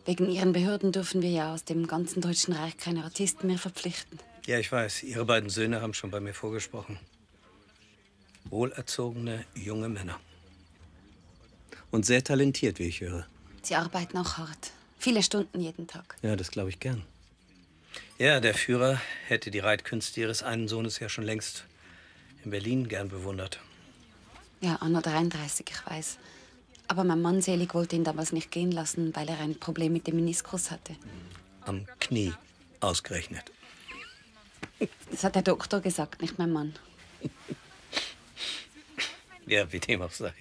Wegen Ihren Behörden dürfen wir ja aus dem ganzen Deutschen Reich keine Artisten mehr verpflichten. Ja, ich weiß. Ihre beiden Söhne haben schon bei mir vorgesprochen. Wohlerzogene junge Männer. Und sehr talentiert, wie ich höre. Sie arbeiten auch hart. Viele Stunden jeden Tag. Ja, das glaube ich gern. Ja, der Führer hätte die Reitkünste Ihres einen Sohnes ja schon längst in Berlin gern bewundert. Ja, Anno 33, ich weiß. Aber mein Mann Selig wollte ihn damals nicht gehen lassen, weil er ein Problem mit dem Meniskus hatte. Am Knie ausgerechnet. Das hat der Doktor gesagt, nicht mein Mann. Ja, wie dem auch sei.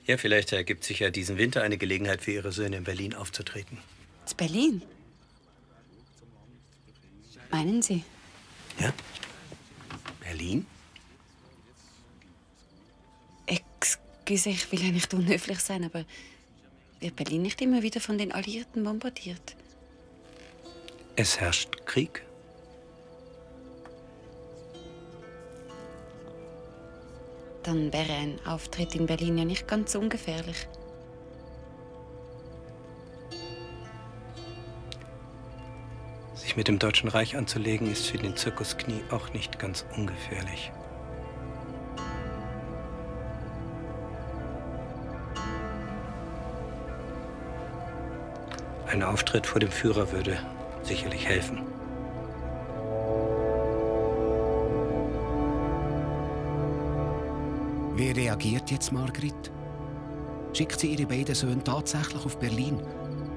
Ja, vielleicht ergibt sich ja diesen Winter eine Gelegenheit für Ihre Söhne in Berlin aufzutreten. In Berlin? Meinen Sie? Ja? Berlin? Excuse, ich will ja nicht unhöflich sein, aber wird Berlin nicht immer wieder von den Alliierten bombardiert? Es herrscht Krieg. Dann wäre ein Auftritt in Berlin ja nicht ganz so ungefährlich. Sich mit dem Deutschen Reich anzulegen, ist für den Zirkus Knie auch nicht ganz ungefährlich. Ein Auftritt vor dem Führer würde sicherlich helfen. Wie reagiert jetzt Margrit? Schickt sie ihre beiden Söhne tatsächlich auf Berlin,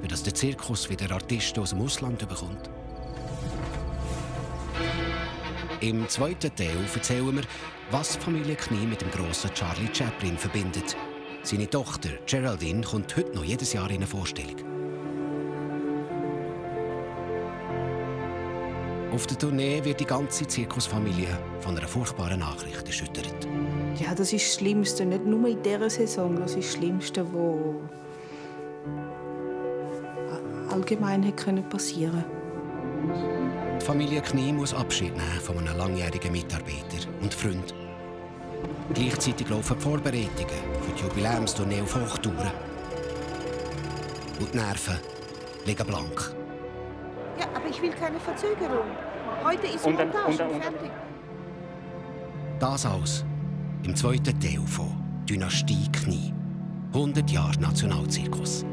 für dass der Zirkus wieder Artisten aus dem Ausland bekommt? Im zweiten Teil erzählen wir, was die Familie Knie mit dem grossen Charlie Chaplin verbindet. Seine Tochter Geraldine kommt heute noch jedes Jahr in eine Vorstellung. Auf der Tournee wird die ganze Zirkusfamilie von einer furchtbaren Nachricht erschüttert. Ja, das ist das Schlimmste, nicht nur in dieser Saison. Das ist das Schlimmste, was allgemein hätte passieren können. Die Familie Knie muss Abschied nehmen von einem langjährigen Mitarbeiter und Freund. Gleichzeitig laufen die Vorbereitungen für die Jubiläumstournee auf Hochtouren. Und die Nerven liegen blank. Ja, aber ich will keine Verzögerung. Heute ist Montage, fertig. Das alles im zweiten Teil von Dynastie Knie. 100 Jahre Nationalzirkus.